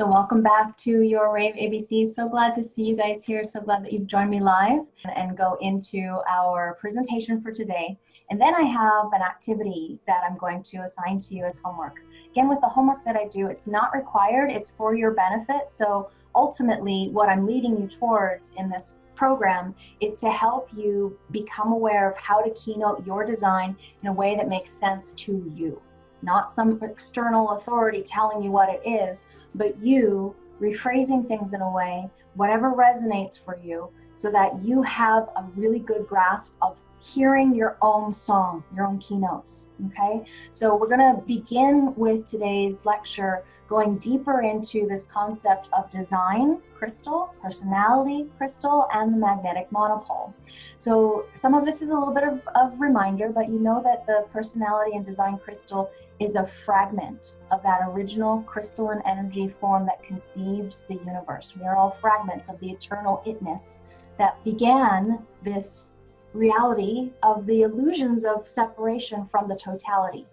So welcome back to your Rave ABC. So glad to see you guys here. So glad that you've joined me live and go into our presentation for today. And then I have an activity that I'm going to assign to you as homework. Again, with the homework that I do, it's not required, it's for your benefit. So ultimately, what I'm leading you towards in this program is to help you become aware of how to keynote your design in a way that makes sense to you. Not some external authority telling you what it is, but you rephrasing things in a way, whatever resonates for you, so that you have a really good grasp of hearing your own song, your own keynotes, okay? So we're gonna begin with today's lecture going deeper into this concept of design crystal, personality crystal, and the magnetic monopole. So some of this is a little bit of reminder, but you know that the personality and design crystal is a fragment of that original crystalline energy form that conceived the universe. We are all fragments of the eternal itness that began this reality of the illusions of separation from the totality.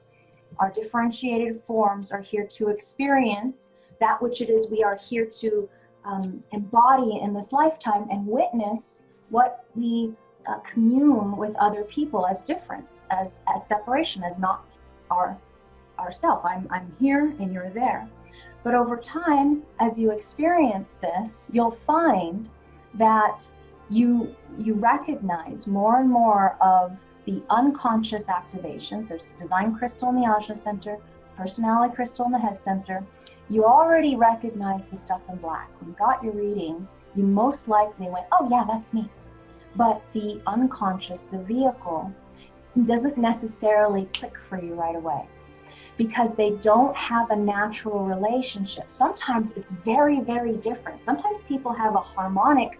Our differentiated forms are here to experience that which it is we are here to embody in this lifetime and witness what we commune with other people as difference, as separation, as not ourself. I'm here and you're there. But over time, as you experience this, you'll find that you recognize more and more of the unconscious activations. There's design crystal in the Ajna Center, personality crystal in the head center. You already recognize the stuff in black. When you got your reading, you most likely went, oh yeah, that's me. But the unconscious, the vehicle, doesn't necessarily click for you right away, because they don't have a natural relationship. Sometimes it's very, very different. Sometimes people have a harmonic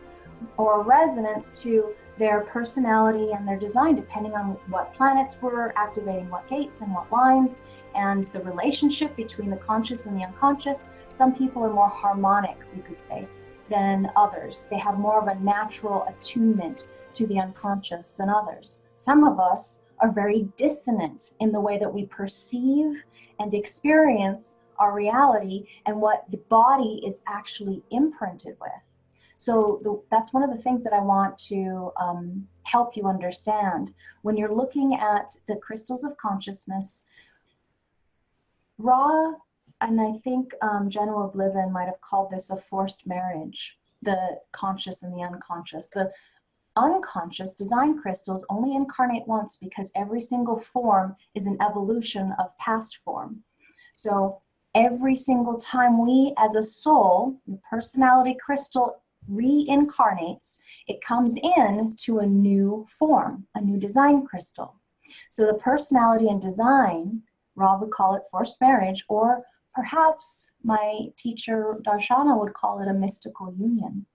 or a resonance to their personality and their design, depending on what planets were activating what gates and what lines, and the relationship between the conscious and the unconscious. Some people are more harmonic, we could say, than others. They have more of a natural attunement to the unconscious than others. Some of us are very dissonant in the way that we perceive and experience our reality and what the body is actually imprinted with. So that's one of the things that I want to help you understand. When you're looking at the crystals of consciousness, Ra, and I think Genoa Oblivion might have called this a forced marriage, the conscious and the unconscious. The unconscious design crystals only incarnate once because every single form is an evolution of past form. So every single time we as a soul, the personality crystal reincarnates, it comes in to a new form, a new design crystal. So the personality and design, Rob would call it forced marriage, or perhaps my teacher Darshana would call it a mystical union.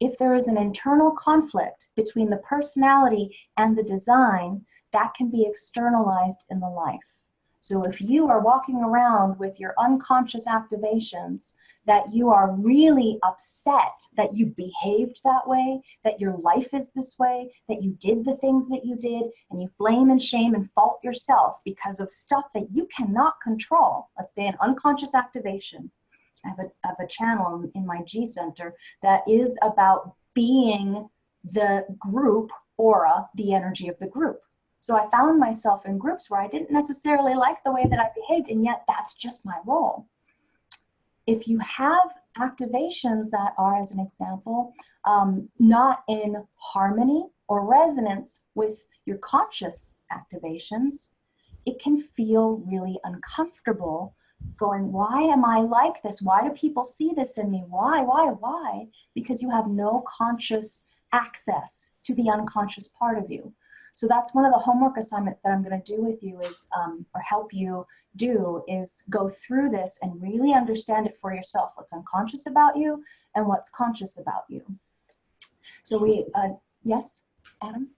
If there is an internal conflict between the personality and the design, that can be externalized in the life. So if you are walking around with your unconscious activations, that you are really upset that you behaved that way, that your life is this way, that you did the things that you did, and you blame and shame and fault yourself because of stuff that you cannot control. Let's say an unconscious activation. I have a channel in my G Center that is about being the group aura, the energy of the group. So I found myself in groups where I didn't necessarily like the way that I behaved, and yet that's just my role. If you have activations that are, as an example, not in harmony or resonance with your conscious activations, it can feel really uncomfortable going, why am I like this? Why do people see this in me? Why? Because you have no conscious access to the unconscious part of you. So that's one of the homework assignments that I'm going to do with you is, or help you do, is go through this and really understand it for yourself, what's unconscious about you and what's conscious about you. So yes, Adam?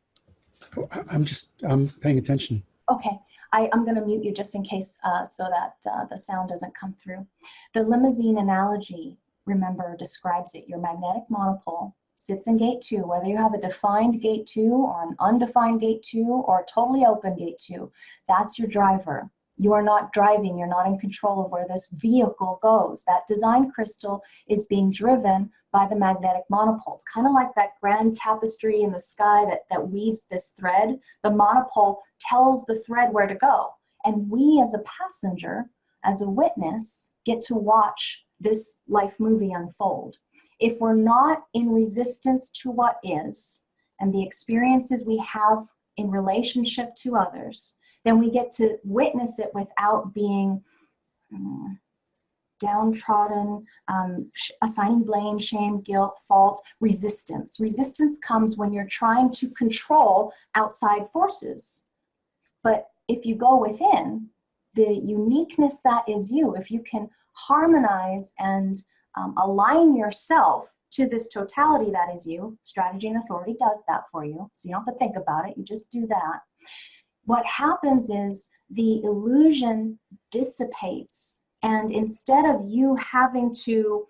I'm paying attention. Okay, I'm going to mute you just in case so that the sound doesn't come through. The limousine analogy, remember, describes it. Your magnetic monopole sits in gate 2, whether you have a defined gate 2 or an undefined gate 2 or a totally open gate 2, that's your driver. You are not driving, you're not in control of where this vehicle goes. That design crystal is being driven by the magnetic monopole. It's kind of like that grand tapestry in the sky that weaves this thread. The monopole tells the thread where to go. And we as a passenger, as a witness, get to watch this life movie unfold. If we're not in resistance to what is and the experiences we have in relationship to others, then we get to witness it without being downtrodden, assigning blame, shame, guilt, fault, resistance. Resistance comes when you're trying to control outside forces. But if you go within, the uniqueness that is you, if you can harmonize and align yourself to this totality that is you, strategy and authority does that for you, so you don't have to think about it, you just do that. What happens is the illusion dissipates, and instead of you having to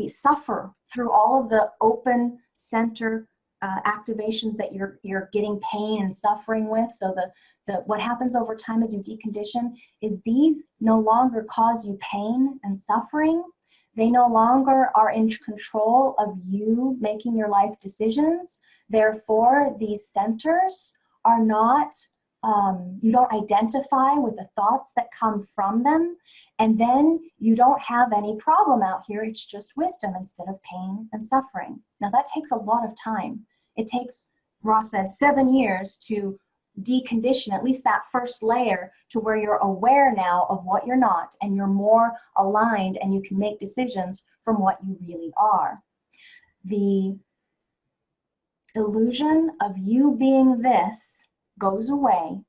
suffer through all of the open center activations that you're getting pain and suffering with, so what happens over time as you decondition is these no longer cause you pain and suffering. They no longer are in control of you making your life decisions. Therefore, these centers are not, you don't identify with the thoughts that come from them. And then you don't have any problem out here. It's just wisdom instead of pain and suffering. Now that takes a lot of time. It takes, Ross said, 7 years to decondition at least that first layer to where you're aware now of what you're not and you're more aligned and you can make decisions from what you really are. The illusion of you being this goes away,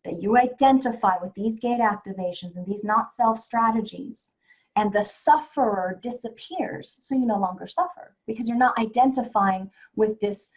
that you identify with these gate activations and these not self strategies, and the sufferer disappears, so you no longer suffer because you're not identifying with this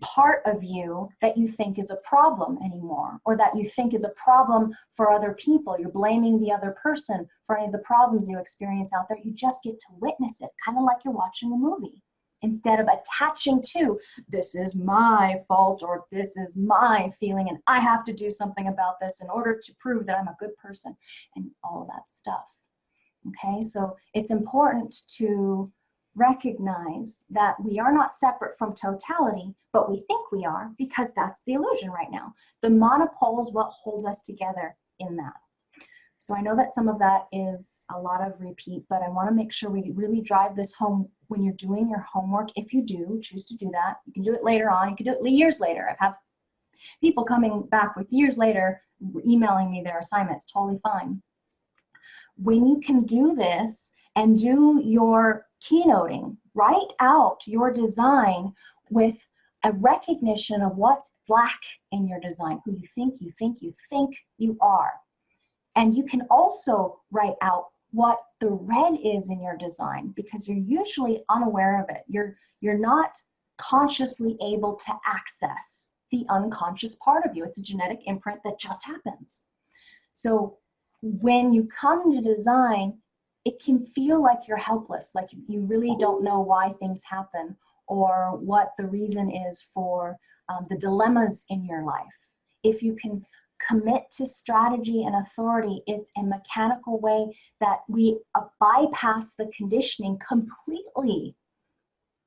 part of you that you think is a problem anymore, or that you think is a problem for other people. You're blaming the other person for any of the problems you experience out there. You just get to witness it, kind of like you're watching a movie, instead of attaching to, this is my fault, or this is my feeling, and I have to do something about this in order to prove that I'm a good person, and all of that stuff. Okay, so it's important to recognize that we are not separate from totality, but we think we are because that's the illusion right now. The monopole is what holds us together in that. So I know that some of that is a lot of repeat, but I want to make sure we really drive this home when you're doing your homework. If you do choose to do that, you can do it later on. You can do it years later. I've had people coming back with years later emailing me their assignments, totally fine. When you can do this and do your keynoting, write out your design with a recognition of what's black in your design, who you think you are. And you can also write out what the red is in your design, because you're usually unaware of it. You're not consciously able to access the unconscious part of you. It's a genetic imprint that just happens. So when you come to design, it can feel like you're helpless, like you really don't know why things happen or what the reason is for the dilemmas in your life. If you can commit to strategy and authority, it's a mechanical way that we bypass the conditioning completely.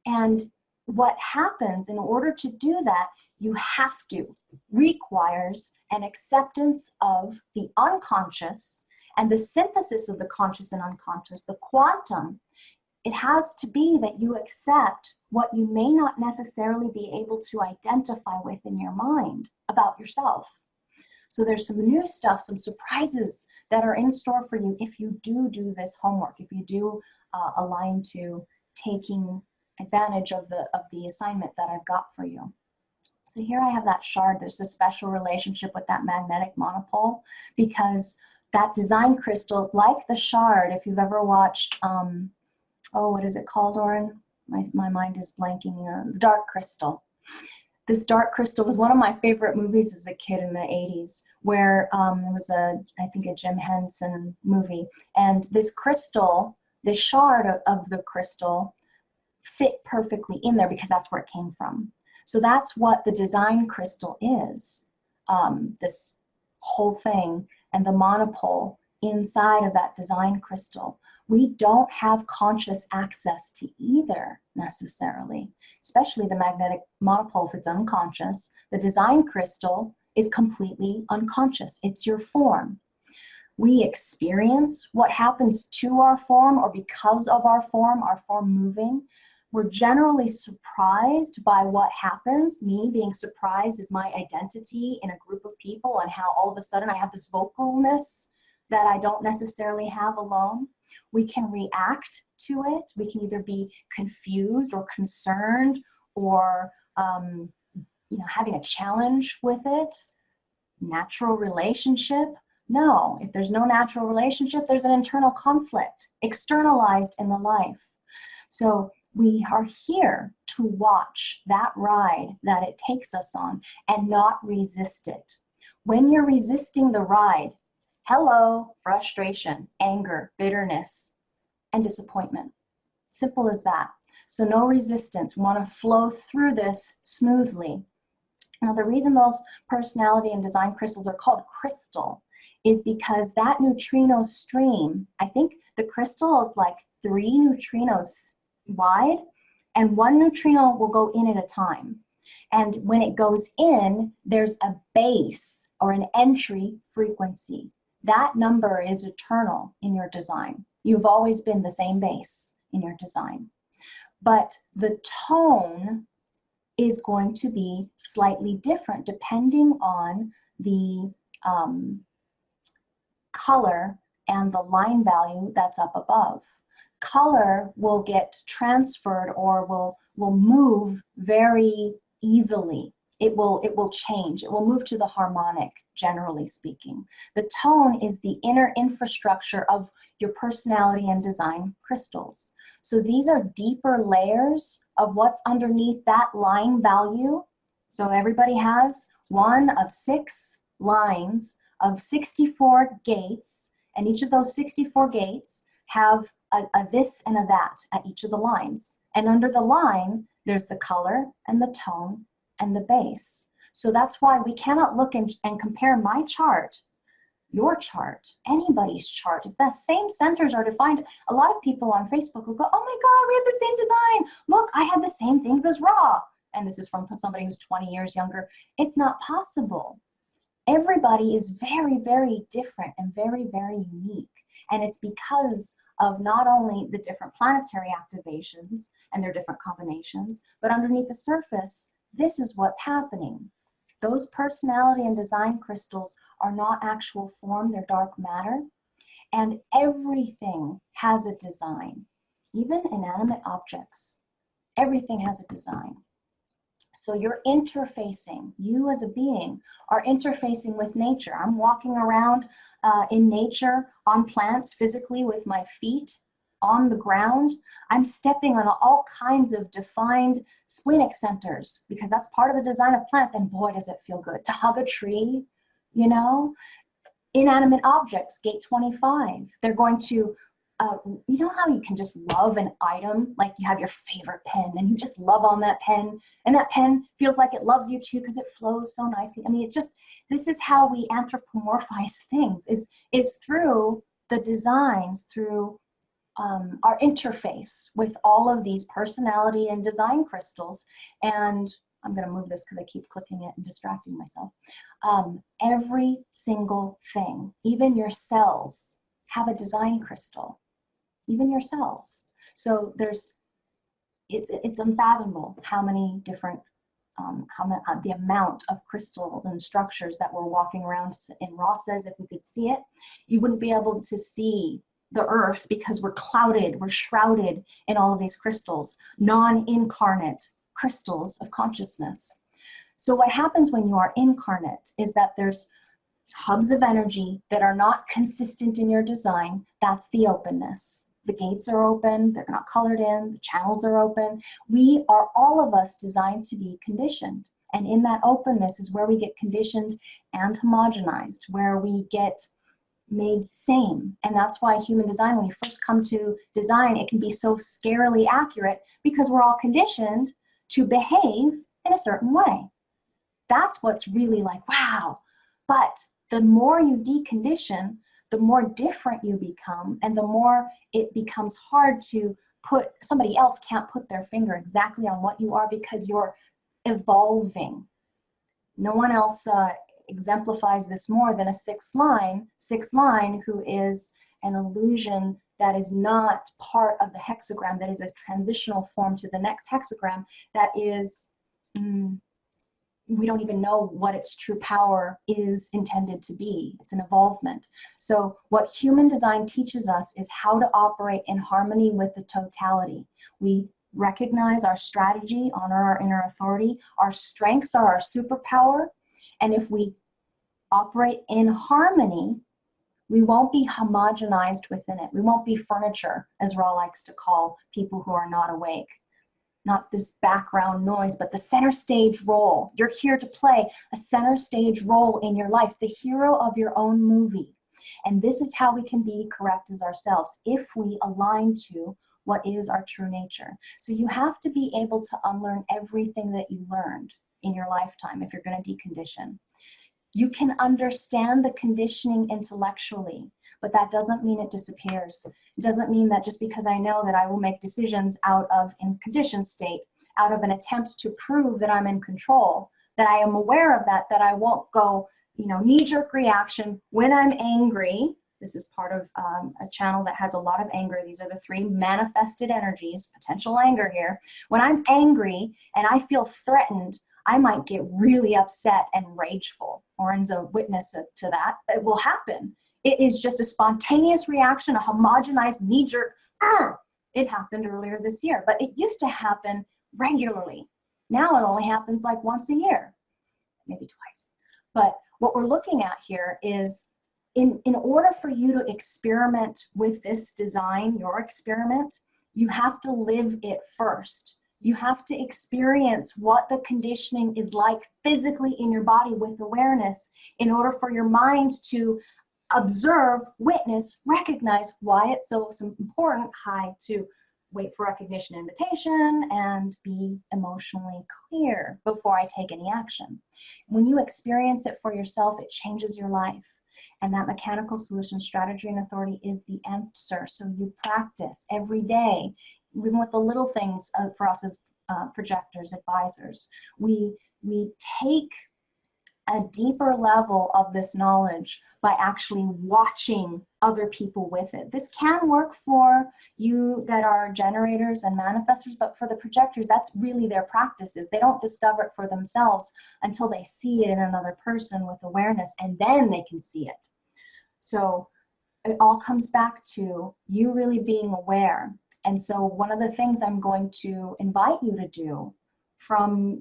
And what happens in order to do that, you have to, requires an acceptance of the unconscious and the synthesis of the conscious and unconscious, the quantum. It has to be that you accept what you may not necessarily be able to identify with in your mind about yourself. So there's some new stuff, some surprises that are in store for you if you do this homework, if you do align to taking advantage of the assignment that I've got for you. So here I have that shard. There's a special relationship with that magnetic monopole, because that design crystal, like the shard, if you've ever watched, what is it called, Oren? My mind is blanking. Dark Crystal. This Dark Crystal was one of my favorite movies as a kid in the 80s, where it was I think a Jim Henson movie. And this crystal, this shard of the crystal fit perfectly in there because that's where it came from. So that's what the design crystal is, this whole thing. and the monopole inside of that design crystal. We don't have conscious access to either necessarily, especially the magnetic monopole if it's unconscious. The design crystal is completely unconscious. It's your form. We experience what happens to our form or because of our form moving. We're generally surprised by what happens. Me being surprised is my identity in a group of people and how all of a sudden I have this vocalness that I don't necessarily have alone. We can react to it. We can either be confused or concerned or having a challenge with it. Natural relationship? No. If there's no natural relationship, there's an internal conflict externalized in the life. So we are here to watch that ride that it takes us on and not resist it. When you're resisting the ride, hello, frustration, anger, bitterness, and disappointment. Simple as that. So no resistance. We want to flow through this smoothly. Now, the reason those personality and design crystals are called crystal is because that neutrino stream, I think the crystal is like 3 neutrinos wide, and 1 neutrino will go in at a time. And when it goes in, there's a base or an entry frequency. That number is eternal in your design. You've always been the same base in your design. But the tone is going to be slightly different depending on the color and the line value that's up above. Color will get transferred or will move very easily. It will change. It will move to the harmonic, generally speaking. The tone is the inner infrastructure of your personality and design crystals. So these are deeper layers of what's underneath that line value. So everybody has one of 6 lines of 64 gates, and each of those 64 gates have a this and a that at each of the lines. And under the line, there's the color and the tone and the base. So that's why we cannot look and compare my chart, your chart, anybody's chart. If the same centers are defined, a lot of people on Facebook will go, oh my God, we have the same design. Look, I had the same things as Ra. And this is from somebody who's 20 years younger. It's not possible. Everybody is very, very different and very, very unique. And it's because of not only the different planetary activations and their different combinations, but underneath the surface, this is what's happening. Those personality and design crystals are not actual form, they're dark matter. And everything has a design, even inanimate objects. Everything has a design. So you're interfacing, you as a being are interfacing with nature. I'm walking around in nature, on plants physically with my feet on the ground. I'm stepping on all kinds of defined splenic centers because that's part of the design of plants. And boy, does it feel good to hug a tree, you know? Inanimate objects, gate 25, they're going to, you know how you can just love an item? Like you have your favorite pen and you just love on that pen and that pen feels like it loves you too because it flows so nicely. I mean, this is how we anthropomorphize things is through the designs, through our interface with all of these personality and design crystals. And I'm going to move this because I keep clicking it and distracting myself. Every single thing, even your cells, have a design crystal. Even your cells. So it's unfathomable how many different, the amount of crystal and structures that we're walking around. And Ross says if we could see it, you wouldn't be able to see the earth because we're clouded, we're shrouded in all of these crystals, non-incarnate crystals of consciousness. So what happens when you are incarnate is that there's hubs of energy that are not consistent in your design. That's the openness. The gates are open, they're not colored in, the channels are open. We are, all of us, designed to be conditioned. And in that openness is where we get conditioned and homogenized, where we get made same. And that's why human design, when you first come to design, it can be so scarily accurate because we're all conditioned to behave in a certain way. That's what's really like, wow. But the more you decondition, the more different you become, and the more it becomes hard to somebody else can't put their finger exactly on what you are because you're evolving. No one else exemplifies this more than a sixth line who is an illusion that is not part of the hexagram, that is a transitional form to the next hexagram, that is, we don't even know what its true power is intended to be. It's an evolvement. So what human design teaches us is how to operate in harmony with the totality. We recognize our strategy, honor our inner authority. Our strengths are our superpower. And if we operate in harmony, we won't be homogenized within it. We won't be furniture, as Ra likes to call people who are not awake. Not this background noise, but the center stage role. You're here to play a center stage role in your life, the hero of your own movie. And this is how we can be correct as ourselves if we align to what is our true nature. So you have to be able to unlearn everything that you learned in your lifetime if you're going to decondition. You can understand the conditioning intellectually, but that doesn't mean it disappears. It doesn't mean that just because I know that I will make decisions out of in conditioned state, out of an attempt to prove that I'm in control, that I am aware of that I won't go, knee-jerk reaction when I'm angry. This is part of a channel that has a lot of anger. These are the three manifested energies, potential anger here. When I'm angry and I feel threatened, I might get really upset and rageful. Oren's a witness to that. It will happen. It is just a spontaneous reaction, a homogenized knee-jerk. It happened earlier this year, but it used to happen regularly. Now it only happens like once a year, maybe twice. But what we're looking at here is in order for you to experiment with this design, your experiment, you have to live it first. You have to experience what the conditioning is like physically in your body with awareness in order for your mind to observe, witness, recognize why it's so important, to wait for recognition invitation and be emotionally clear before I take any action. When you experience it for yourself, it changes your life. And that mechanical solution strategy and authority is the answer. So you practice every day, even with the little things for us as projectors, advisors. We take a deeper level of this knowledge by actually watching other people with it. This can work for you that are generators and manifestors, but for the projectors, that's really their practices. They don't discover it for themselves until they see it in another person with awareness, and then they can see it. So it all comes back to you really being aware. And so one of the things I'm going to invite you to do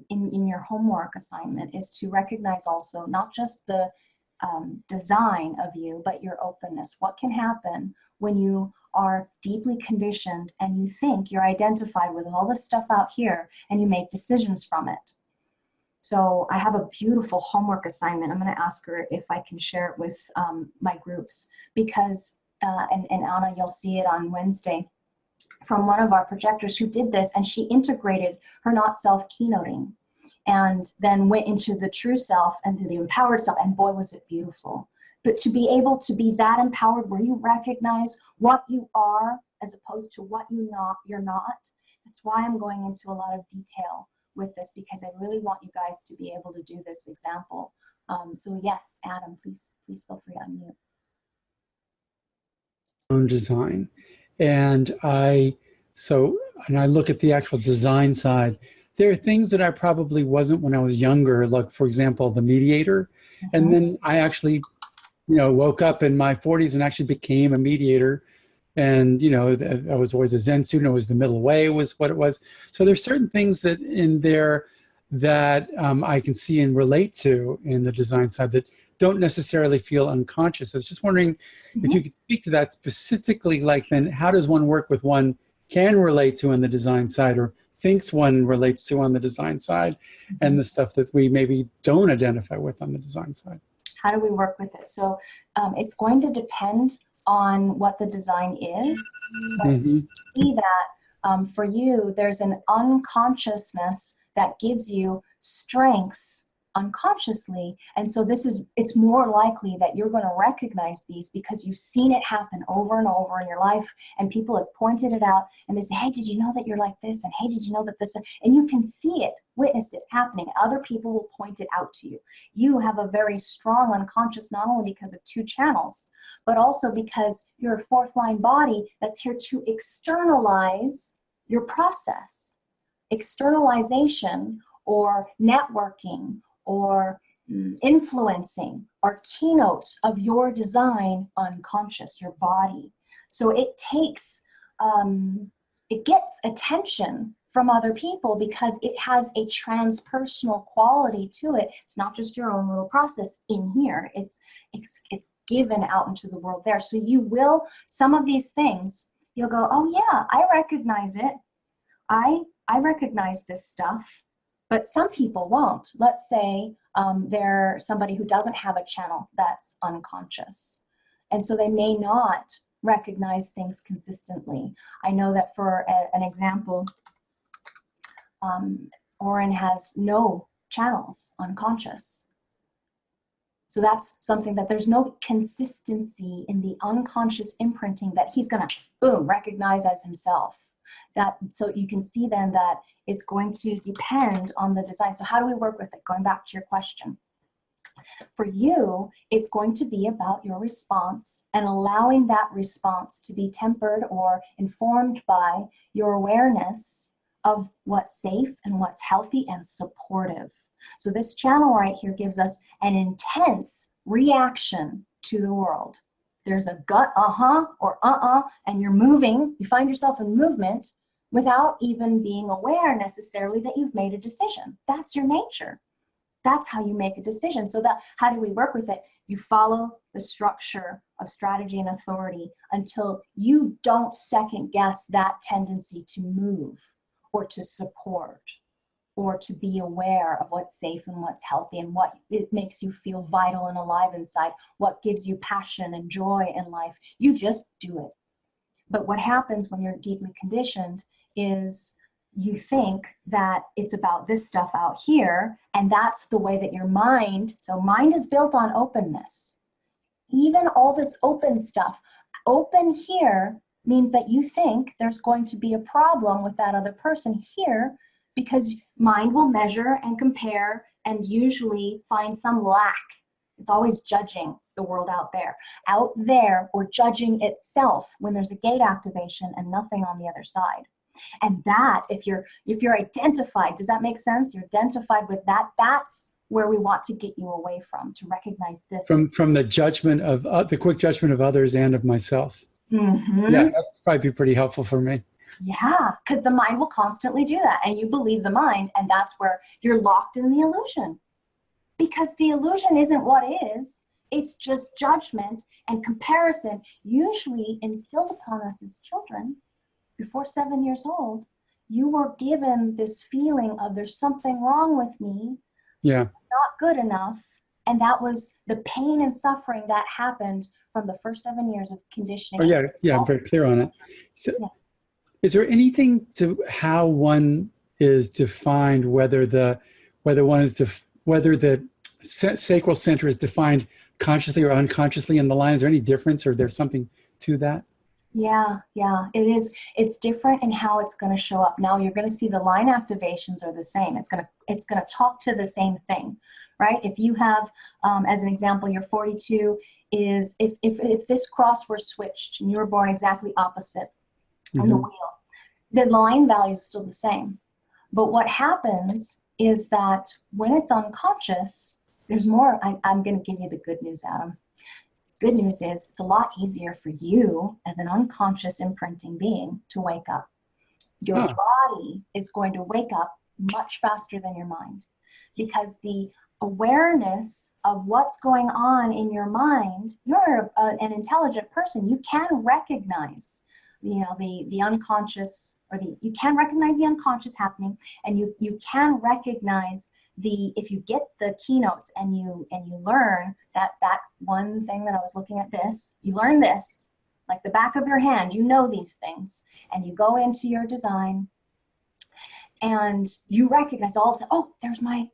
in your homework assignment is to recognize also not just the design of you, but your openness. What can happen when you are deeply conditioned and you think you're identified with all this stuff out here and you make decisions from it? So I have a beautiful homework assignment. I'm going to ask her if I can share it with my groups because, and Anna, you'll see it on Wednesday, from one of our projectors who did this, and she integrated her not self keynoting and then went into the true self and to the empowered self, and boy, was it beautiful. But to be able to be that empowered where you recognize what you are as opposed to what you're not, that's why I'm going into a lot of detail with this, because I really want you guys to be able to do this example. So yes, Adam, please feel free to unmute. Own design. And I look at the actual design side. There are things that I probably wasn't when I was younger, like, for example, the mediator. Mm-hmm. And then I actually, woke up in my 40s and actually became a mediator. And, I was always a Zen student. It was the middle way was what it was. So there's certain things that in there that I can see and relate to in the design side that don't necessarily feel unconscious. I was just wondering if you could speak to that specifically, like then how does one work with one can relate to on the design side or thinks one relates to on the design side and the stuff that we maybe don't identify with on the design side? How do we work with it? So it's going to depend on what the design is. See that for you, there's an unconsciousness that gives you strengths unconsciously. And so it's more likely that you're going to recognize these because you've seen it happen over and over in your life, and people have pointed it out, and they say, hey, did you know that you're like this? And hey, did you know that this? And you can see it, witness it happening. Other people will point it out to you. You have a very strong unconscious, not only because of 2 channels, but also because you're a 4th line body that's here to externalize your process. Externalization or networking or influencing are keynotes of your design unconscious, your body. So it takes, it gets attention from other people because it has a transpersonal quality to it. It's not just your own little process in here. It's given out into the world there. So you will, some of these things, you'll go, oh yeah, I recognize it. I recognize this stuff. But some people won't. Let's say they're somebody who doesn't have a channel that's unconscious. And so they may not recognize things consistently. I know that for an example, Oren has no channels unconscious. So that's something that there's no consistency in the unconscious imprinting that he's gonna, boom, recognize as himself. So you can see then that it's going to depend on the design. So how do we work with it? Going back to your question. For you, it's going to be about your response and allowing that response to be tempered or informed by your awareness of what's safe and what's healthy and supportive. So this channel right here gives us an intense reaction to the world. There's a gut or and you're moving, you find yourself in movement without even being aware necessarily that you've made a decision. That's your nature. That's how you make a decision. So how do we work with it? You follow the structure of strategy and authority until you don't second guess that tendency to move or to support or to be aware of what's safe and what's healthy and what it makes you feel vital and alive inside, what gives you passion and joy in life. You just do it. But what happens when you're deeply conditioned is you think that it's about this stuff out here, and that's the way that your mind, so mind is built on openness. Even all this open stuff, open here means that you think there's going to be a problem with that other person here, because mind will measure and compare and usually find some lack. It's always judging the world out there. Out there, or judging itself when there's a gate activation and nothing on the other side. And that, if you're identified, does that make sense? You're identified with that. That's where we want to get you away from, to recognize this. From the judgment of, the quick judgment of others and of myself. Mm-hmm. Yeah, that'd probably be pretty helpful for me. Yeah, because the mind will constantly do that, and you believe the mind, and that's where you're locked in the illusion. Because the illusion isn't what is, it's just judgment and comparison, usually instilled upon us as children. Before 7 years old, you were given this feeling of there's something wrong with me, yeah, not good enough, and that was the pain and suffering that happened from the first 7 years of conditioning. Oh yeah, I'm very clear on it. So, yeah. Is there anything to how one is defined, whether the sacral center is defined consciously or unconsciously in the line? Is there any difference, or there's something to that? Yeah, it is. It's different in how it's going to show up. Now you're going to see the line activations are the same. It's going to talk to the same thing, right? If you have, as an example, your 42 is, if this cross were switched and you were born exactly opposite on the wheel, the line value is still the same. But what happens is that when it's unconscious, there's more. I'm going to give you the good news, Adam. Good news is it's a lot easier for you as an unconscious imprinting being to wake up. Your body is going to wake up much faster than your mind, because the awareness of what's going on in your mind, you're an intelligent person. You can recognize the unconscious, or you can recognize the unconscious happening, and you can recognize if you get the keynotes and you learn that one thing that I was looking at, this, you learn this like the back of your hand, you know these things, and you go into your design and you recognize all of a sudden, oh, there's my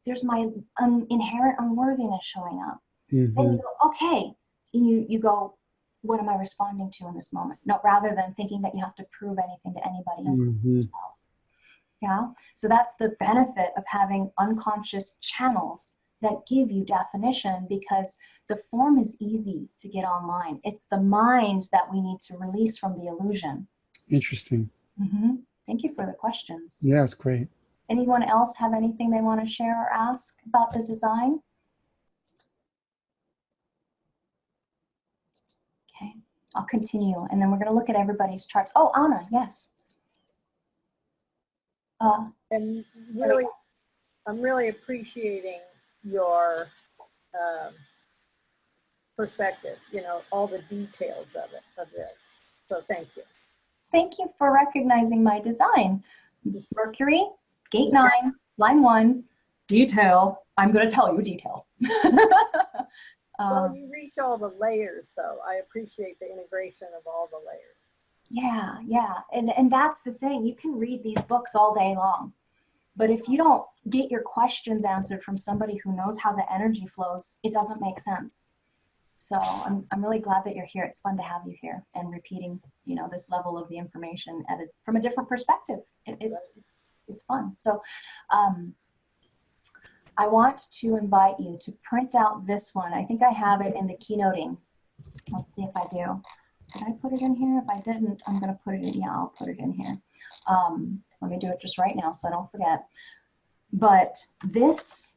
inherent unworthiness showing up. Then you go, okay, and you go, what am I responding to in this moment? No, rather than thinking that you have to prove anything to anybody, including yourself. Yeah. So that's the benefit of having unconscious channels that give you definition, because the form is easy to get online. It's the mind that we need to release from the illusion. Interesting. Thank you for the questions. Yeah, it's great. Anyone else have anything they want to share or ask about the design? Okay, I'll continue, and then we're going to look at everybody's charts. Oh, Anna, yes. And really, I'm really appreciating your perspective, you know, all the details of this. So thank you. Thank you for recognizing my design. Mercury, gate 9, line 1, detail. I'm going to tell you detail. Well, you reach all the layers, though. I appreciate the integration of all the layers. Yeah, yeah. And that's the thing. You can read these books all day long, but if you don't get your questions answered from somebody who knows how the energy flows, it doesn't make sense. So I'm really glad that you're here. It's fun to have you here and repeating, you know, this level of the information from a different perspective. It's fun. So I want to invite you to print out this one. I think I have it in the keynoting. Let's see if I do. Did I put it in here? If I didn't, I'm going to put it in. Yeah, I'll put it in here. Let me do it just right now so I don't forget. But this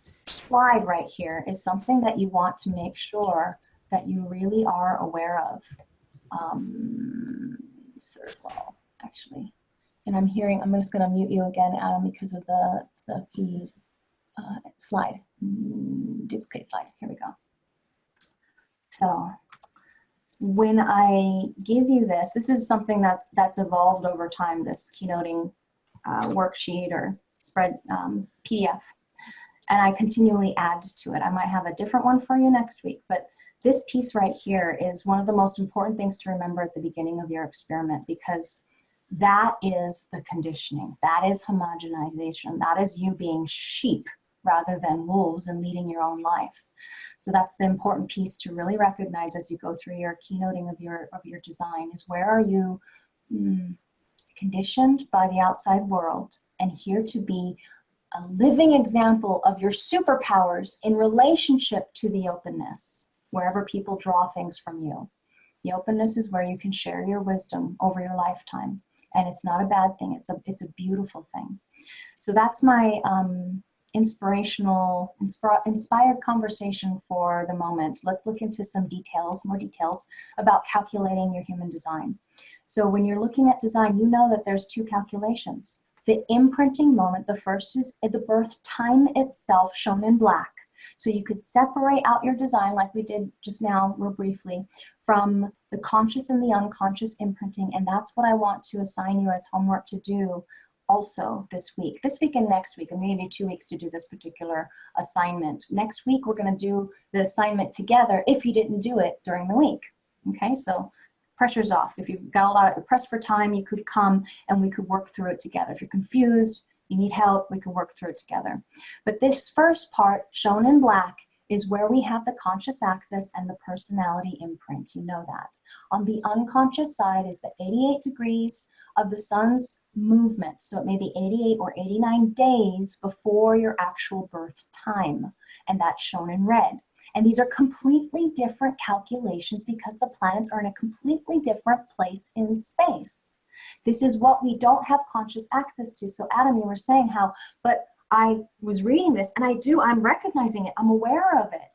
slide right here is something that you want to make sure that you really are aware of. As well, actually. And I'm just going to mute you again, Adam, because of the feed. Slide, duplicate slide, here we go. So when I give you this is something that's evolved over time, this keynoting worksheet or spread PDF, and I continually add to it. I might have a different one for you next week, but this piece right here is one of the most important things to remember at the beginning of your experiment, because that is the conditioning, that is homogenization, that is you being sheep rather than wolves and leading your own life. So that's the important piece to really recognize as you go through your keynoting of your design, is where are you conditioned by the outside world and here to be a living example of your superpowers in relationship to the openness, wherever people draw things from you. The openness is where you can share your wisdom over your lifetime, and it's not a bad thing. It's a beautiful thing. So that's my inspired conversation for the moment. Let's look into some details, more details about calculating your human design. So when you're looking at design, you know that there's two calculations. The imprinting moment, the first is the birth time itself, shown in black. So you could separate out your design, like we did just now real briefly, from the conscious and the unconscious imprinting, and that's what I want to assign you as homework to do also this week and next week, and maybe 2 weeks to do this particular assignment. Next week, we're going to do the assignment together if you didn't do it during the week. Okay, so pressure's off. If you've got a lot of press for time, you could come and we could work through it together. If you're confused, you need help, we can work through it together. But this first part, shown in black, is where we have the conscious access and the personality imprint. You know that. On the unconscious side is the 88 degrees of the sun's movement. So it may be 88 or 89 days before your actual birth time, and that's shown in red. And these are completely different calculations because the planets are in a completely different place in space. This is what we don't have conscious access to. So Adam, you were saying how, but I was reading this and I'm recognizing it, I'm aware of it.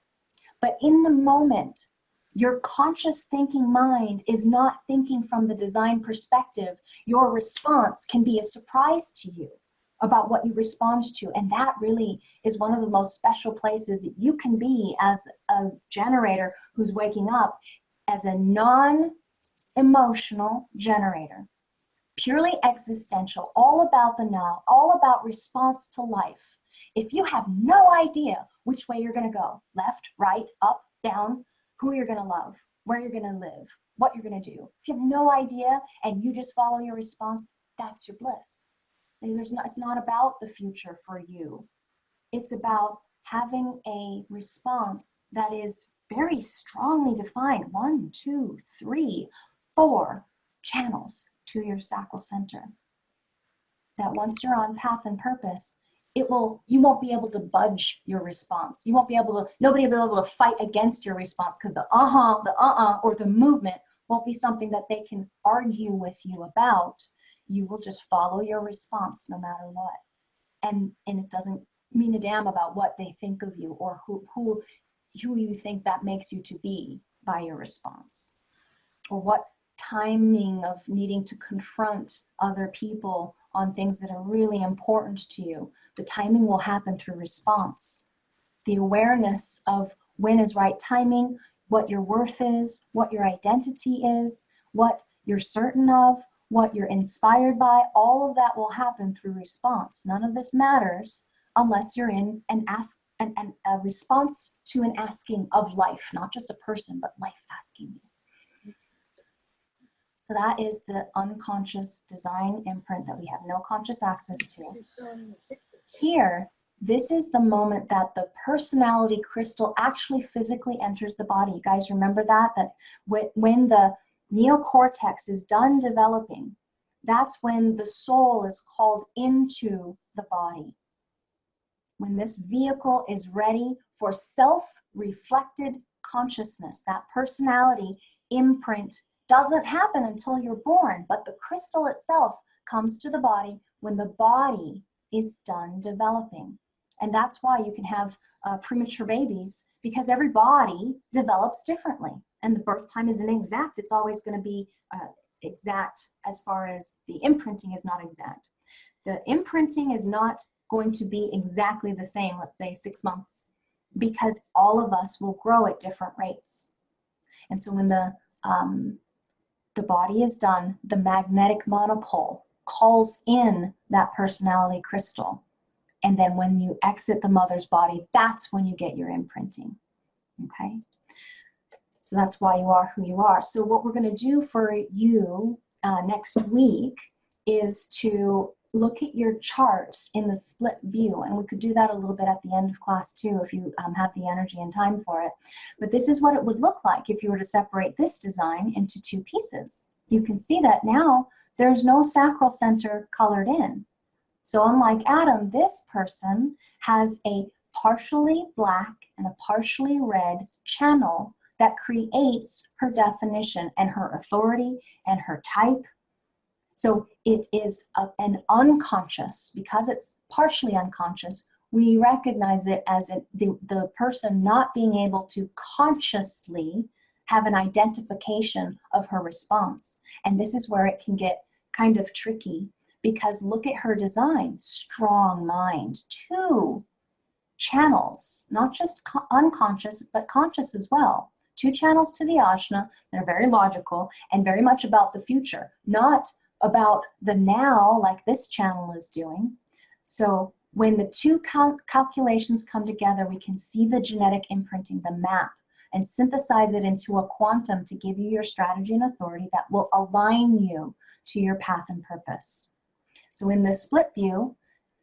But in the moment, your conscious thinking mind is not thinking from the design perspective. Your response can be a surprise to you about what you respond to. And that really is one of the most special places that you can be as a generator who's waking up as a non-emotional generator. Purely existential, all about the now, all about response to life. If you have no idea which way you're going to go, left, right, up, down, who you're going to love, where you're going to live, what you're going to do, if you have no idea and you just follow your response, that's your bliss. It's not about the future for you. It's about having a response that is very strongly defined. 1, 2, 3, 4 channels to your sacral center. That once you're on path and purpose, you won't be able to budge your response. Nobody will be able to fight against your response, because the or the movement won't be something that they can argue with you about. You will just follow your response no matter what. And it doesn't mean a damn about what they think of you, or who you think that makes you to be by your response, or what timing of needing to confront other people on things that are really important to you. The timing will happen through response. The awareness of when is right timing, what your worth is, what your identity is, what you're certain of, what you're inspired by, all of that will happen through response. None of this matters unless you're in a response to an asking of life, not just a person, but life asking you. So that is the unconscious design imprint that we have no conscious access to. Here, this is the moment that the personality crystal actually physically enters the body. You guys remember that when the neocortex is done developing, that's when the soul is called into the body. When this vehicle is ready for self-reflected consciousness, that personality imprint doesn't happen until you're born, but the crystal itself comes to the body when the body is done developing. And that's why you can have premature babies, because every body develops differently. And the birth time isn't exact. It's always going to be exact as far as the imprinting is not exact. The imprinting is not going to be exactly the same, let's say 6 months, because all of us will grow at different rates. And so when the body is done, the magnetic monopole calls in that personality crystal. And then when you exit the mother's body, that's when you get your imprinting, okay? So that's why you are who you are. So what we're gonna do for you next week is to look at your charts in the split view. And we could do that a little bit at the end of class too, if you have the energy and time for it. But this is what it would look like if you were to separate this design into 2 pieces. You can see that now there's no sacral center colored in. So unlike Adam, this person has a partially black and a partially red channel that creates her definition and her authority and her type. So it is an unconscious, because it's partially unconscious, we recognize it as the person not being able to consciously have an identification of her response. And this is where it can get kind of tricky, because look at her design, strong mind, 2 channels, not just unconscious, but conscious as well. 2 channels to the ajna that are very logical and very much about the future, not about the now like this channel is doing. So when the 2 calculations come together, we can see the genetic imprinting, the map, and synthesize it into a quantum to give you your strategy and authority that will align you to your path and purpose. So in this split view,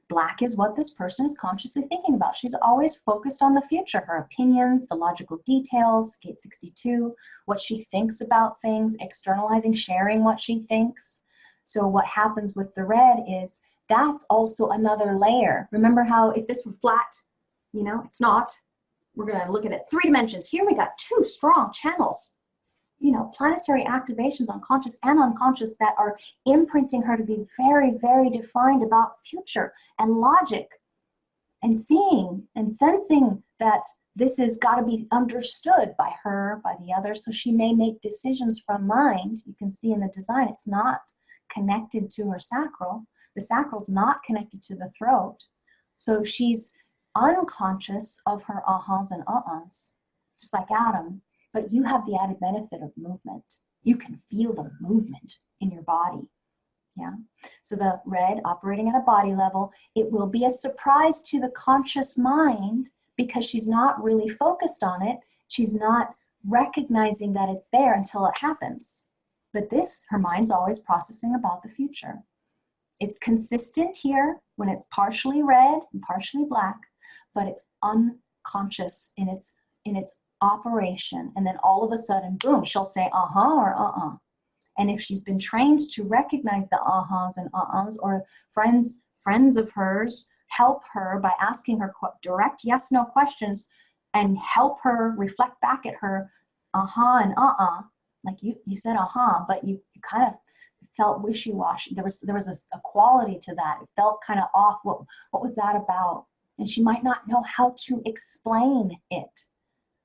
black is what this person is consciously thinking about. She's always focused on the future, her opinions, the logical details, gate 62, what she thinks about things, externalizing, sharing what she thinks. So what happens with the red is that's also another layer. Remember how if this were flat, it's not. We're going to look at it 3 dimensions. Here we got 2 strong channels, planetary activations on conscious and unconscious that are imprinting her to be very, very defined about future and logic and seeing and sensing that this has got to be understood by her, by the other. So she may make decisions from mind. You can see in the design, it's not connected to her sacral. The sacral's not connected to the throat. So she's unconscious of her ahas and uh-uhs, just like Adam, but you have the added benefit of movement. You can feel the movement in your body, yeah? So the red operating at a body level, it will be a surprise to the conscious mind because she's not really focused on it. She's not recognizing that it's there until it happens. But this, her mind's always processing about the future. It's consistent here when it's partially red and partially black, but it's unconscious in its operation. And then all of a sudden, boom, she'll say uh-huh or uh-uh. And if she's been trained to recognize the ahas and uh-uhs, or friends of hers help her by asking her direct yes/no questions and help her reflect back at her uh-huh and uh-uh, like you said uh-huh, but you kind of felt wishy-washy. There was a quality to that. It felt kind of off. What was that about? And she might not know how to explain it.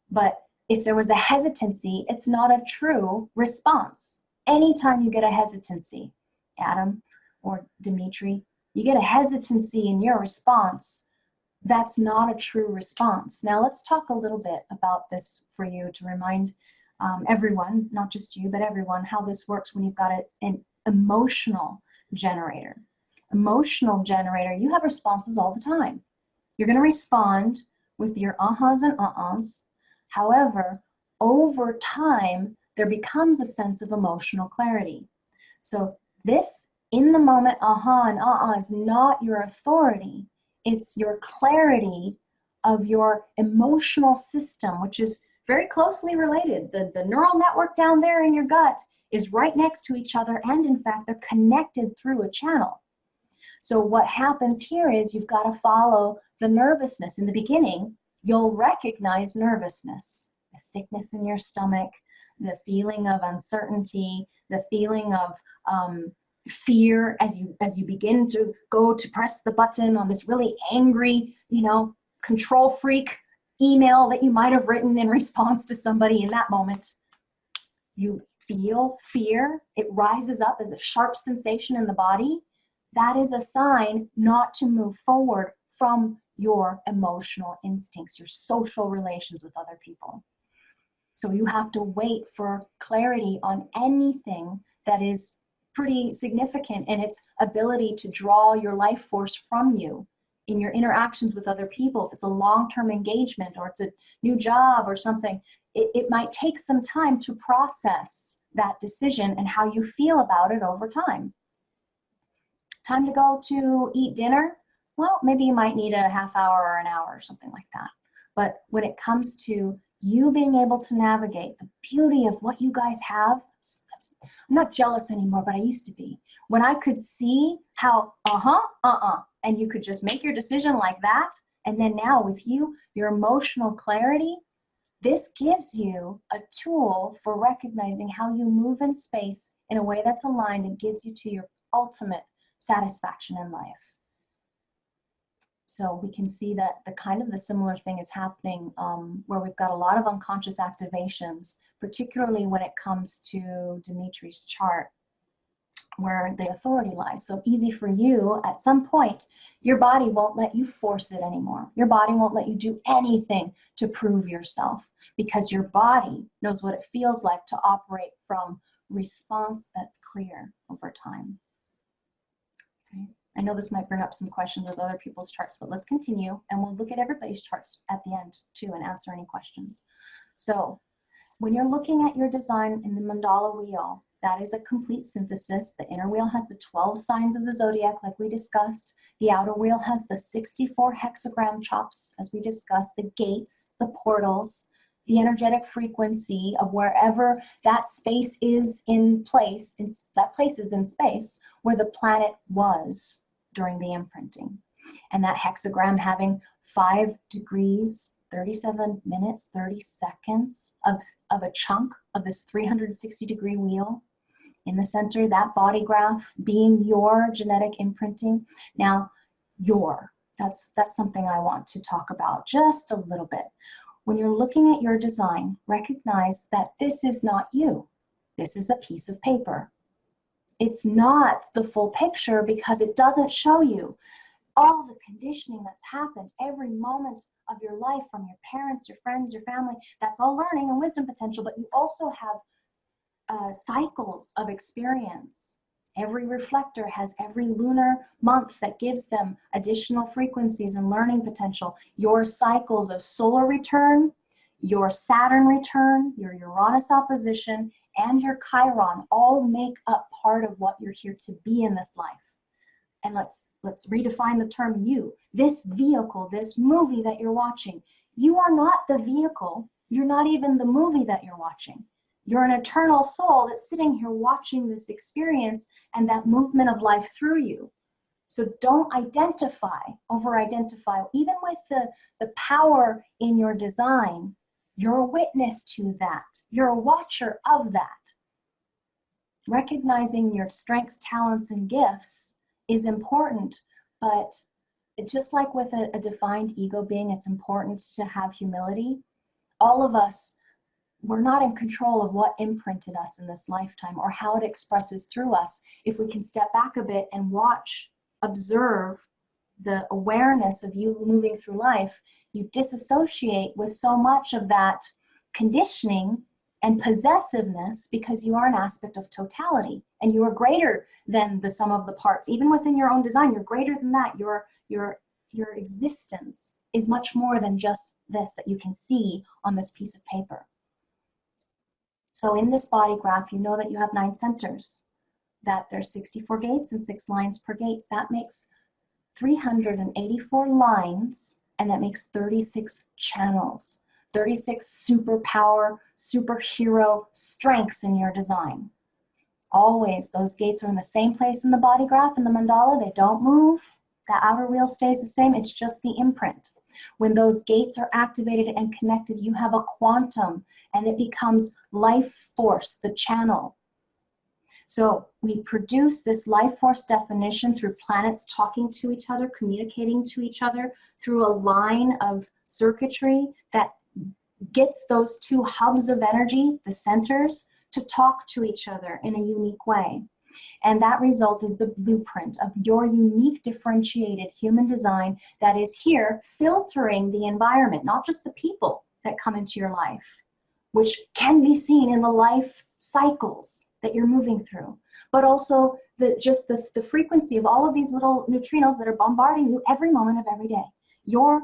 But if there was a hesitancy, it's not a true response. Anytime you get a hesitancy, Adam or Dimitri, you get a hesitancy in your response, that's not a true response. Now let's talk a little bit about this for you to remind everyone, not just you, but everyone, how this works when you've got an emotional generator. Emotional generator, you have responses all the time. You're going to respond with your ahas and uh-uhs. However, over time, there becomes a sense of emotional clarity. So this in the moment aha and uh-uh is not your authority. It's your clarity of your emotional system, which is very closely related. The neural network down there in your gut is right next to each other, and in fact, they're connected through a channel. So what happens here is you've got to follow the nervousness. In the beginning, you'll recognize nervousness, the sickness in your stomach, the feeling of uncertainty, the feeling of fear as you begin to go to press the button on this really angry, control freak email that you might have written in response to somebody in that moment. You feel fear. It rises up as a sharp sensation in the body. That is a sign not to move forward from your emotional instincts, your social relations with other people. So you have to wait for clarity on anything that is pretty significant in its ability to draw your life force from you in your interactions with other people. If it's a long-term engagement or it's a new job or something, it might take some time to process that decision and how you feel about it over time. Time to go to eat dinner? Well, maybe you might need a half hour or an hour or something like that. But when it comes to you being able to navigate the beauty of what you guys have, I'm not jealous anymore, but I used to be. When I could see how and you could just make your decision like that, and then now with you, your emotional clarity, this gives you a tool for recognizing how you move in space in a way that's aligned and gets you to your ultimate satisfaction in life. So we can see that the similar thing is happening where we've got a lot of unconscious activations, particularly when it comes to Dimitri's chart, where the authority lies. So easy for you, at some point, your body won't let you force it anymore. Your body won't let you do anything to prove yourself, because your body knows what it feels like to operate from response that's clear over time. Okay. I know this might bring up some questions with other people's charts, but let's continue, and we'll look at everybody's charts at the end too and answer any questions. So when you're looking at your design in the mandala wheel, that is a complete synthesis. The inner wheel has the 12 signs of the zodiac, like we discussed. The outer wheel has the 64 hexagram chops, as we discussed, the gates, the portals, the energetic frequency of wherever that space is in place, that place is in space where the planet was during the imprinting. And that hexagram having 5 degrees, 37 minutes, 30 seconds of a chunk of this 360-degree wheel. In the center, that body graph being your genetic imprinting. Now, that's something I want to talk about just a little bit. When you're looking at your design, recognize that this is not you. This is a piece of paper. It's not the full picture because it doesn't show you all the conditioning that's happened every moment of your life from your parents, your friends, your family. That's all learning and wisdom potential, but you also have cycles of experience. Every reflector has every lunar month that gives them additional frequencies and learning potential. Your cycles of solar return, your Saturn return, your Uranus opposition, and your Chiron all make up part of what you're here to be in this life. And let's redefine the term you. This vehicle, this movie that you're watching, you are not the vehicle. You're not even the movie that you're watching. You're an eternal soul that's sitting here watching this experience and that movement of life through you. So don't over-identify. Even with the power in your design, you're a witness to that. You're a watcher of that. Recognizing your strengths, talents, and gifts is important, but just like with a defined ego being, it's important to have humility. All of us, we're not in control of what imprinted us in this lifetime or how it expresses through us. If we can step back a bit and watch, observe the awareness of you moving through life, you disassociate with so much of that conditioning and possessiveness, because you are an aspect of totality and you are greater than the sum of the parts. Even within your own design, you're greater than that. Your existence is much more than just this that you can see on this piece of paper. So in this body graph, you know that you have 9 centers, that there's 64 gates and 6 lines per gate. That makes 384 lines, and that makes 36 channels, 36 superpower, superhero strengths in your design. Always, those gates are in the same place in the body graph, in the mandala. They don't move. That outer wheel stays the same. It's just the imprint. When those gates are activated and connected, you have a quantum, and it becomes life force, the channel. So we produce this life force definition through planets talking to each other, communicating to each other through a line of circuitry that gets those 2 hubs of energy, the centers, to talk to each other in a unique way. And that result is the blueprint of your unique differentiated human design that is here filtering the environment, not just the people that come into your life, which can be seen in the life cycles that you're moving through, but also the frequency of all of these little neutrinos that are bombarding you every moment of every day. You're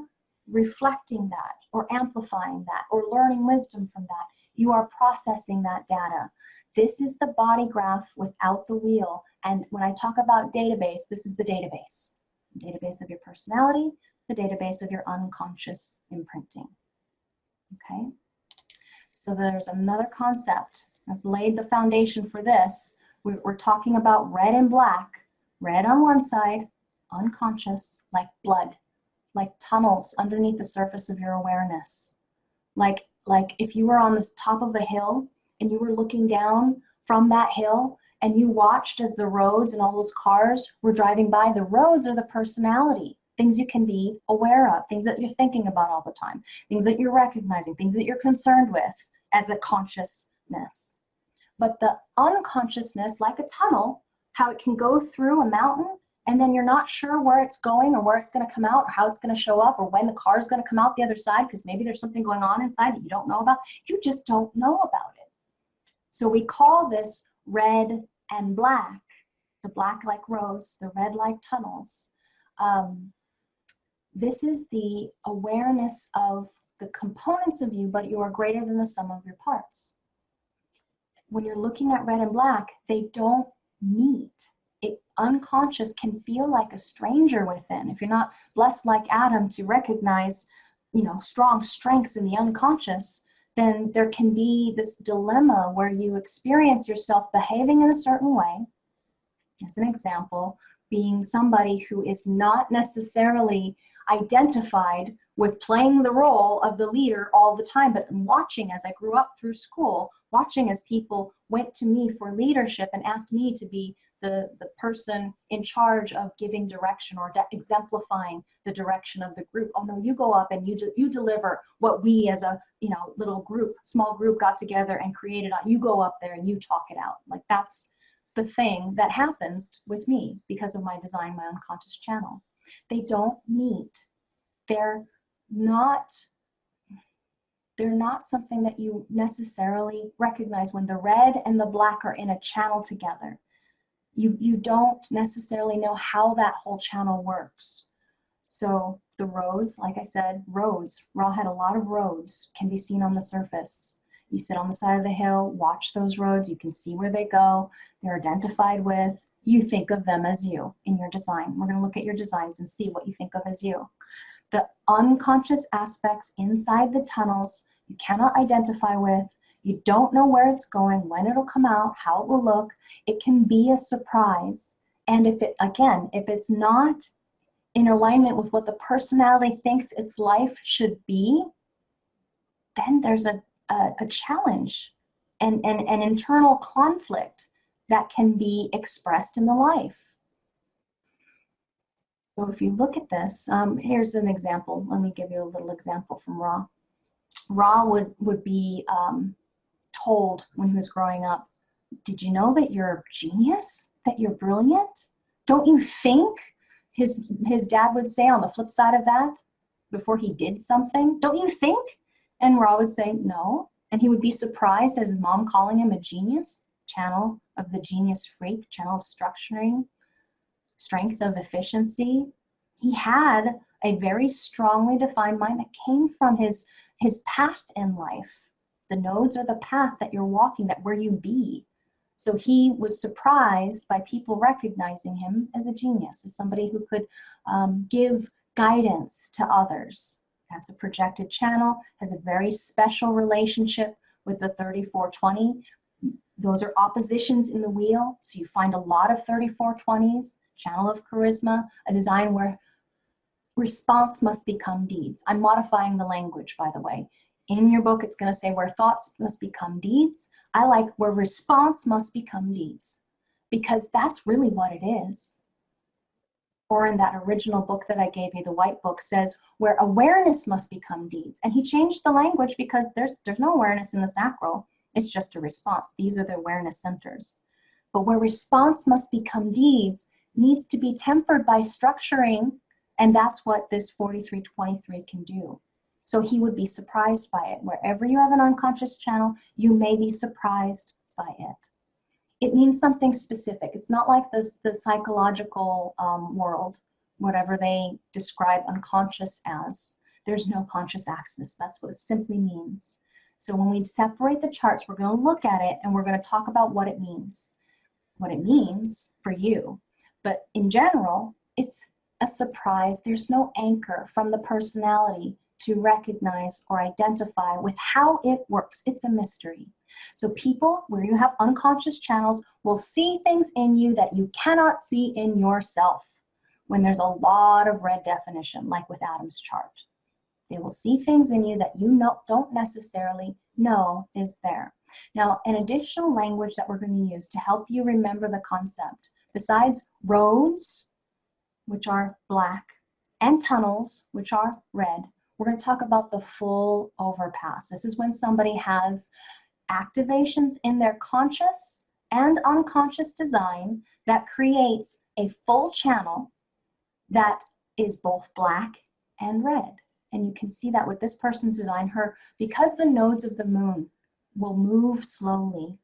reflecting that or amplifying that or learning wisdom from that. You are processing that data. This is the body graph without the wheel. And when I talk about database, this is the database. The database of your personality, the database of your unconscious imprinting. Okay? So there's another concept. I've laid the foundation for this. We're talking about red and black. Red on one side, unconscious, like blood, like tunnels underneath the surface of your awareness. Like if you were on the top of a hill and you were looking down from that hill and you watched as the roads and all those cars were driving by. The roads are the personality, things you can be aware of, things that you're thinking about all the time, things that you're recognizing, things that you're concerned with as a consciousness. But the unconsciousness, like a tunnel, how it can go through a mountain and then you're not sure where it's going or where it's going to come out or how it's going to show up or when the car is going to come out the other side, because maybe there's something going on inside that you don't know about. You just don't know about it. So we call this red and black, the black like roads, the red like tunnels. This is the awareness of the components of you, but you are greater than the sum of your parts. When you're looking at red and black, they don't meet. Unconscious can feel like a stranger within. If you're not blessed like Adam to recognize, strong strengths in the unconscious, then there can be this dilemma where you experience yourself behaving in a certain way. As an example, being somebody who is not necessarily identified with playing the role of the leader all the time, but watching as I grew up through school, watching as people went to me for leadership and asked me to be the person in charge of giving direction or exemplifying the direction of the group. Oh no, you go up and you deliver what we as a little group, small group got together and created on. You go up there and you talk it out. Like that's the thing that happens with me because of my design, my unconscious channel. They don't meet. They're not something that you necessarily recognize when the red and the black are in a channel together. You don't necessarily know how that whole channel works. So the roads, like I said, roads, Ra had a lot of roads, can be seen on the surface. You sit on the side of the hill, watch those roads, you can see where they go, they're identified with, you think of them as you in your design. We're going to look at your designs and see what you think of as you. The unconscious aspects inside the tunnels you cannot identify with. You don't know where it's going, when it'll come out, how it will look. It can be a surprise. And if it, again, if it's not in alignment with what the personality thinks its life should be, then there's a challenge and an internal conflict that can be expressed in the life. So if you look at this, here's an example. Let me give you a little example from Ra. Ra would be told when he was growing up, did you know that you're a genius? That you're brilliant? Don't you think? His dad would say on the flip side of that, before he did something, don't you think? And Ra would say, no. And he would be surprised at his mom calling him a genius, channel of the genius freak, channel of structuring, strength of efficiency. He had a very strongly defined mind that came from his path in life. The nodes are the path that you're walking, that where you be. So he was surprised by people recognizing him as a genius, as somebody who could give guidance to others. That's a projected channel, has a very special relationship with the 3420. Those are oppositions in the wheel. So you find a lot of 3420s, channel of charisma, a design where response must become deeds. I'm modifying the language, by the way. In your book, it's going to say where thoughts must become deeds. I like where response must become deeds, because that's really what it is. Or in that original book that I gave you, the white book, says where awareness must become deeds. And he changed the language because there's no awareness in the sacral. It's just a response. These are the awareness centers. But where response must become deeds needs to be tempered by structuring, and that's what this 4323 can do. So he would be surprised by it. Wherever you have an unconscious channel, you may be surprised by it. It means something specific. It's not like the psychological world, whatever they describe unconscious as. There's no conscious axis. That's what it simply means. So when we separate the charts, we're going to look at it and we're going to talk about what it means for you. But in general, it's a surprise. There's no anchor from the personality to recognize or identify with how it works. It's a mystery. So people where you have unconscious channels will see things in you that you cannot see in yourself when there's a lot of red definition, like with Adam's chart. They will see things in you that you don't necessarily know is there. Now, an additional language that we're going to use to help you remember the concept, besides roads, which are black, and tunnels, which are red, we're going to talk about the full overpass. This is when somebody has activations in their conscious and unconscious design that creates a full channel that is both black and red. And you can see that with this person's design, because the nodes of the moon will move slowly,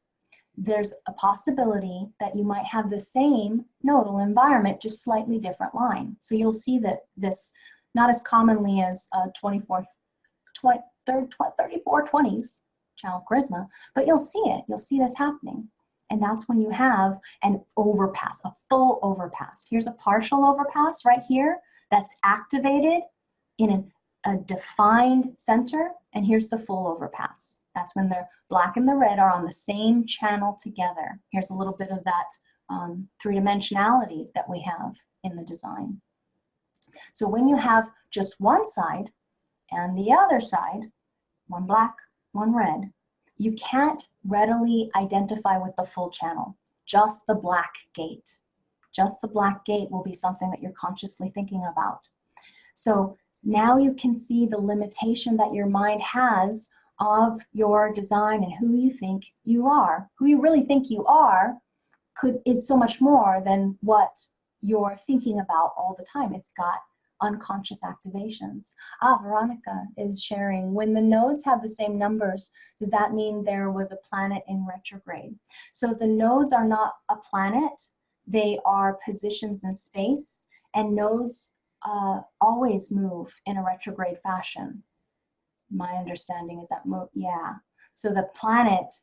there's a possibility that you might have the same nodal environment, just slightly different line. So you'll see that this, not as commonly as 3420s, channel charisma, but you'll see it. You'll see this happening. And that's when you have an overpass, a full overpass. Here's a partial overpass right here that's activated in a defined center, and here's the full overpass. That's when the black and the red are on the same channel together. Here's a little bit of that three-dimensionality that we have in the design. So when you have just one side and the other side, one black, one red, you can't readily identify with the full channel, just the black gate. Just the black gate will be something that you're consciously thinking about. So now you can see the limitation that your mind has of your design and who you think you are. Who you really think you are is so much more than what you're thinking about all the time. It's got unconscious activations. Veronica is sharing, when the nodes have the same numbers, does that mean there was a planet in retrograde? So the nodes are not a planet, they are positions in space, and nodes always move in a retrograde fashion. My understanding is that, yeah. So the planet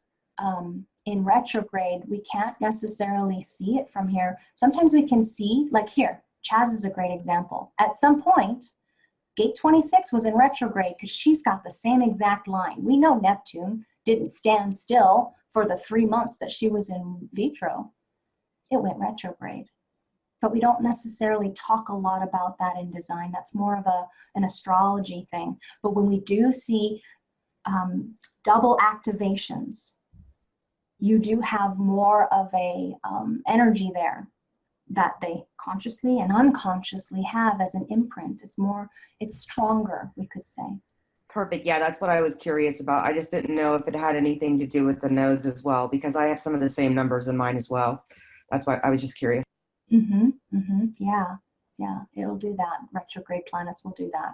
in retrograde, we can't necessarily see it from here. Sometimes we can see, like here, Chaz is a great example. At some point, gate 26 was in retrograde because she's got the same exact line. We know Neptune didn't stand still for the 3 months that she was in vitro. It went retrograde. But we don't necessarily talk a lot about that in design. That's more of an astrology thing. But when we do see double activations, you do have more of a energy there that they consciously and unconsciously have as an imprint. It's stronger, we could say. Perfect. Yeah, that's what I was curious about. I just didn't know if it had anything to do with the nodes as well, because I have some of the same numbers in mine as well. That's why I was just curious. Yeah, it'll do that. Retrograde planets will do that.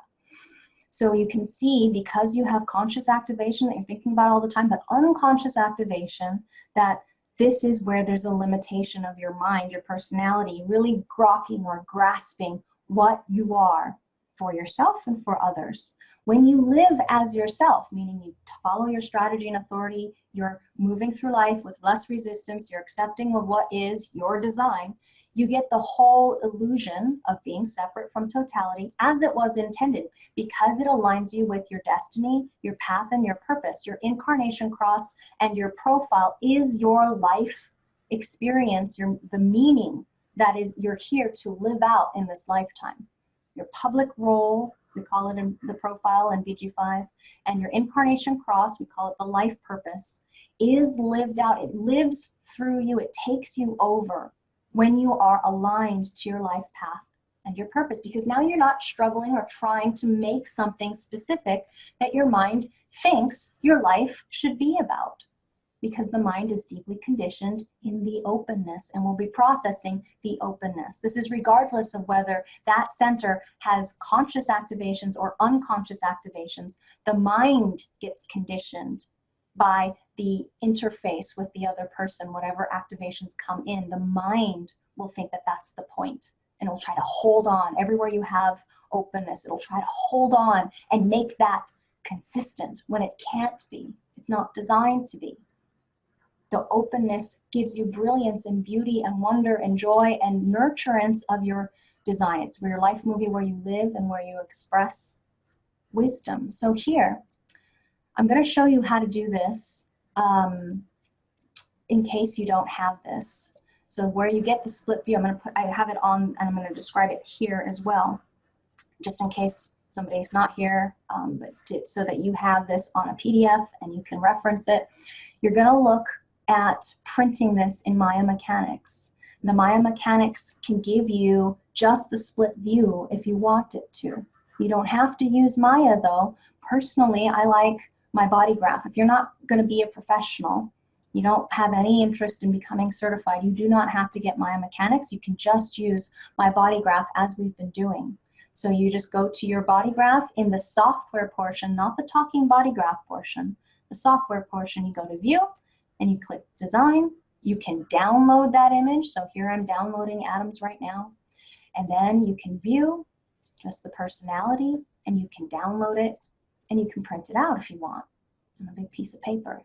So you can see, because you have conscious activation that you're thinking about all the time, but unconscious activation, that this is where there's a limitation of your mind, your personality, really grokking or grasping what you are for yourself and for others. When you live as yourself, meaning you follow your strategy and authority, you're moving through life with less resistance, you're accepting of what is your design, you get the whole illusion of being separate from totality as it was intended, because it aligns you with your destiny, your path, and your purpose. Your incarnation cross and your profile is your life experience, the meaning that is you're here to live out in this lifetime. Your public role, we call it in the profile in BG5, and your incarnation cross, we call it the life purpose, is lived out. It lives through you. It takes you over when you are aligned to your life path and your purpose, because now you're not struggling or trying to make something specific that your mind thinks your life should be about, because the mind is deeply conditioned in the openness and will be processing the openness. This is regardless of whether that center has conscious activations or unconscious activations. The mind gets conditioned by the interface with the other person. Whatever activations come in, the mind will think that that's the point, and it'll try to hold on. Everywhere you have openness, it'll try to hold on and make that consistent when it can't be. It's not designed to be. The openness gives you brilliance and beauty and wonder and joy and nurturance of your design. It's your life movie where you live and where you express wisdom. So here, I'm going to show you how to do this in case you don't have this. So where you get the split view, I have it on, and I'm going to describe it here as well, just in case somebody's not here, so that you have this on a PDF and you can reference it. You're going to look at printing this in Maya Mechanics. The Maya Mechanics can give you just the split view if you want it to. You don't have to use Maya though. Personally, I like my body graph. If you're not going to be a professional, you don't have any interest in becoming certified, you do not have to get Maya Mechanics. You can just use my body graph as we've been doing. So you just go to your body graph in the software portion, not the talking body graph portion. The software portion, you go to view and you click design. You can download that image. So here I'm downloading atoms right now. And then you can view just the personality, and you can download it, and you can print it out if you want on a big piece of paper.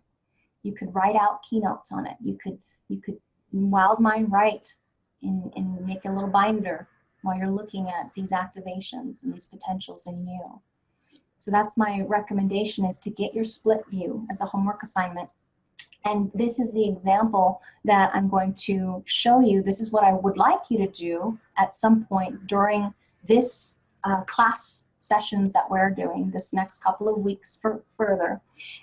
You could write out keynotes on it. You could wild mind write and make a little binder while you're looking at these activations and these potentials in you. So that's my recommendation, is to get your split view as a homework assignment. And this is the example that I'm going to show you. This is what I would like you to do at some point during this class sessions that we're doing this next couple of weeks further.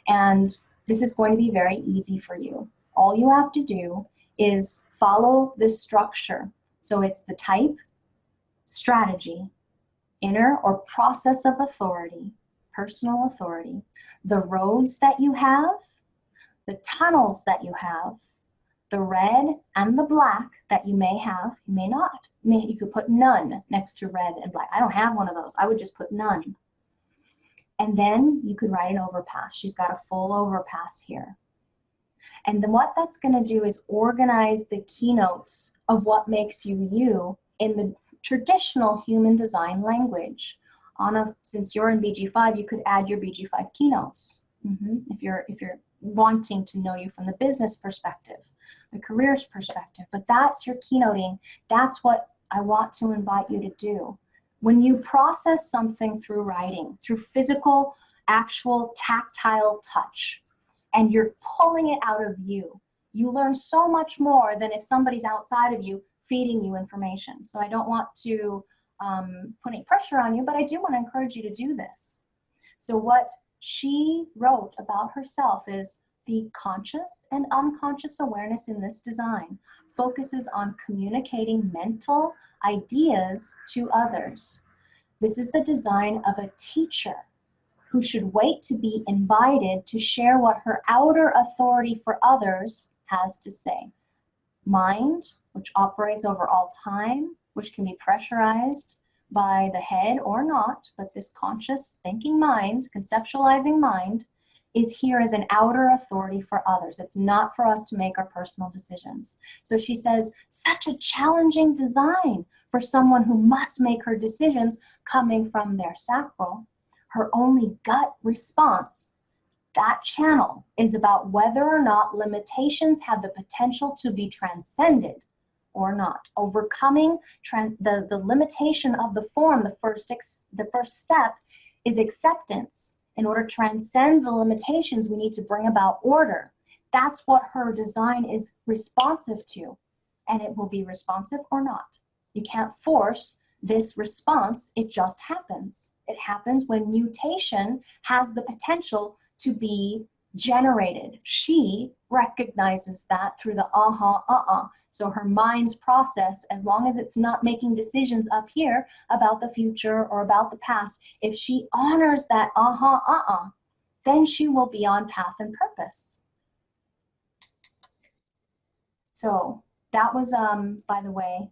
And this is going to be very easy for you. All you have to do is follow this structure. So it's the type, strategy, inner or process of authority, personal authority, the roads that you have, the tunnels that you have, the red and the black that you may have, you may not. You could put none next to red and black. I don't have one of those. I would just put none. And then you could write an overpass. She's got a full overpass here. And then what that's going to do is organize the keynotes of what makes you you in the traditional human design language. Since you're in BG5, you could add your BG5 keynotes. If you're wanting to know you from the business perspective, the careers perspective, but that's your keynoting. That's what I want to invite you to do. When you process something through writing, through physical, actual, tactile touch, and you're pulling it out of you, you learn so much more than if somebody's outside of you feeding you information. So I don't want to put any pressure on you, but I do want to encourage you to do this. So what she wrote about herself is the conscious and unconscious awareness in this design focuses on communicating mental ideas to others. This is the design of a teacher who should wait to be invited to share what her outer authority for others has to say. Mind, which operates over all time, which can be pressurized by the head or not, but this conscious thinking mind, conceptualizing mind, is here as an outer authority for others. It's not for us to make our personal decisions. So she says, such a challenging design for someone who must make her decisions coming from their sacral. Her only gut response, that channel, is about whether or not limitations have the potential to be transcended or not. Overcoming the limitation of the form, the first step is acceptance. In order to transcend the limitations, we need to bring about order. That's what her design is responsive to, and it will be responsive or not. You can't force this response, it just happens. It happens when mutation has the potential to be generated. She recognizes that through the So her mind's process, as long as it's not making decisions up here about the future or about the past, if she honors that then she will be on path and purpose. So that was, by the way,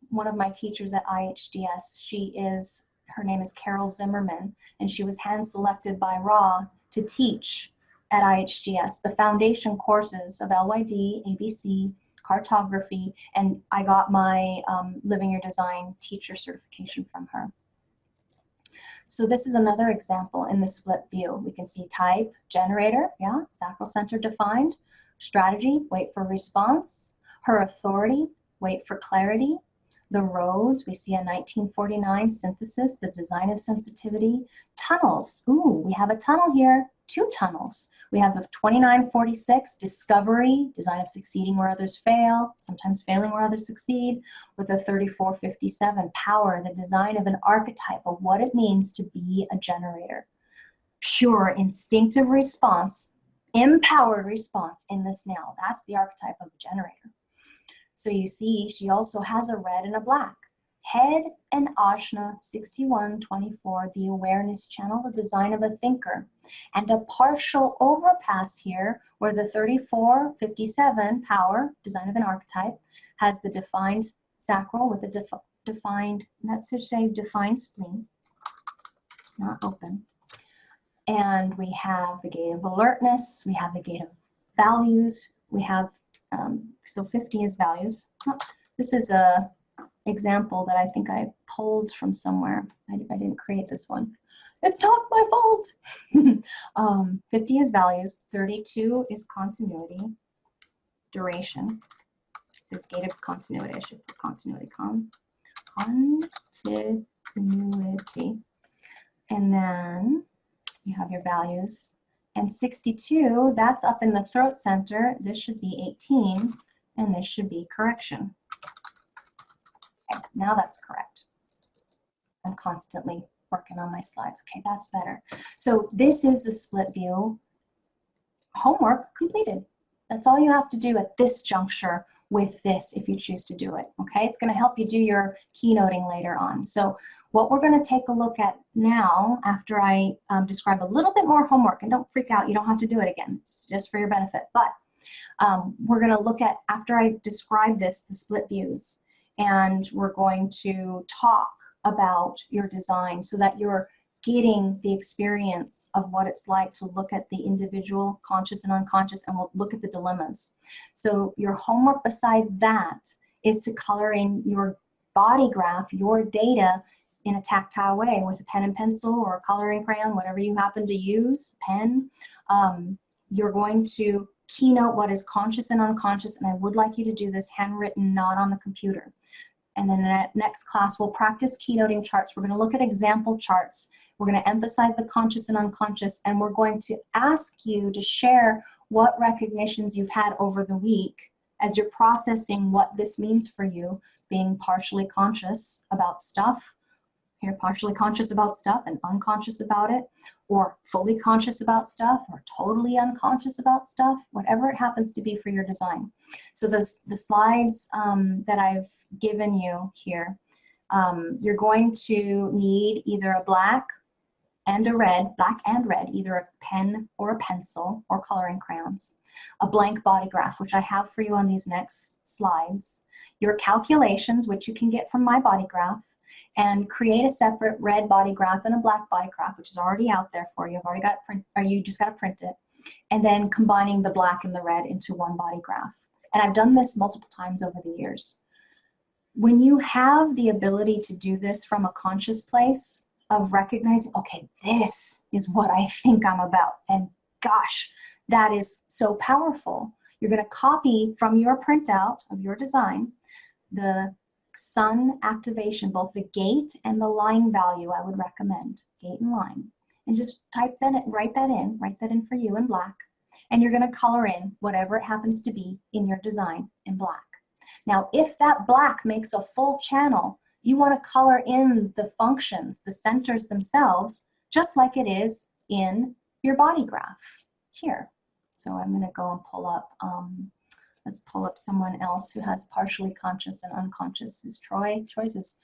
one of my teachers at IHDS. Her name is Carol Zimmerman, and she was hand-selected by Ra to teach at IHGS the foundation courses of LYD, ABC, cartography, and I got my Living Your Design teacher certification from her. So this is another example in the split view. We can see type, generator, yeah, sacral center defined, strategy, wait for response, her authority, wait for clarity, the roads, we see a 1949 synthesis, the design of sensitivity, tunnels, ooh, we have a tunnel here, 2 tunnels. We have a 2946, discovery, design of succeeding where others fail, sometimes failing where others succeed, with a 3457, power, the design of an archetype of what it means to be a generator. Pure instinctive response, empowered response in this now. That's the archetype of a generator. So you see, she also has a red and a black. Head and Ashna 6124, the awareness channel, the design of a thinker. And a partial overpass here where the 3457, power, design of an archetype, has the defined sacral with a defined, that should say defined spleen, not open. And we have the gate of alertness, we have the gate of values, we have, so 50 is values. This is a example that I think I pulled from somewhere. I didn't create this one. It's not my fault. 50 is values, 32 is continuity, duration, the gate of continuity. I should put continuity, continuity. And then you have your values. And 62, that's up in the throat center. This should be 18, and this should be correction. Okay, now that's correct. I'm constantly working on my slides. Okay, that's better. So this is the split view. Homework completed. That's all you have to do at this juncture with this if you choose to do it. Okay, it's going to help you do your keynoting later on. So what we're going to take a look at now, after I describe a little bit more homework, and don't freak out, you don't have to do it again, it's just for your benefit, but we're going to look at, after I describe this, the split views, and we're going to talk about your design so that you're getting the experience of what it's like to look at the individual conscious and unconscious, and we'll look at the dilemmas. So your homework besides that is to color in your body graph, your data, in a tactile way with a pen and pencil or a coloring crayon, whatever you happen to use, pen. you're going to keynote what is conscious and unconscious, and I would like you to do this handwritten, not on the computer. And then in that next class, we'll practice keynoting charts. We're going to look at example charts. We're going to emphasize the conscious and unconscious, and we're going to ask you to share what recognitions you've had over the week as you're processing what this means for you, being partially conscious about stuff. You're partially conscious about stuff and unconscious about it, or fully conscious about stuff, or totally unconscious about stuff, whatever it happens to be for your design. So the slides that I've given you here, you're going to need either a black and red, either a pen or a pencil or coloring crayons, a blank body graph, which I have for you on these next slides, your calculations, which you can get from my body graph, and create a separate red body graph and a black body graph, which is already out there for you. I've already got it print, or you just got to print it, and then combining the black and the red into one body graph. And I've done this multiple times over the years. When you have the ability to do this from a conscious place of recognizing, okay, this is what I think I'm about, and gosh, that is so powerful. You're going to copy from your printout of your design the sun activation, both the gate and the line value. I would recommend gate and line, and just write that in for you in black, and you're going to color in whatever it happens to be in your design in black. Now, if that black makes a full channel, you want to color in the functions, the centers themselves, just like it is in your body graph here. So I'm going to go and pull up, let's pull up someone else who has partially conscious and unconscious. Is Troy? Troy's is,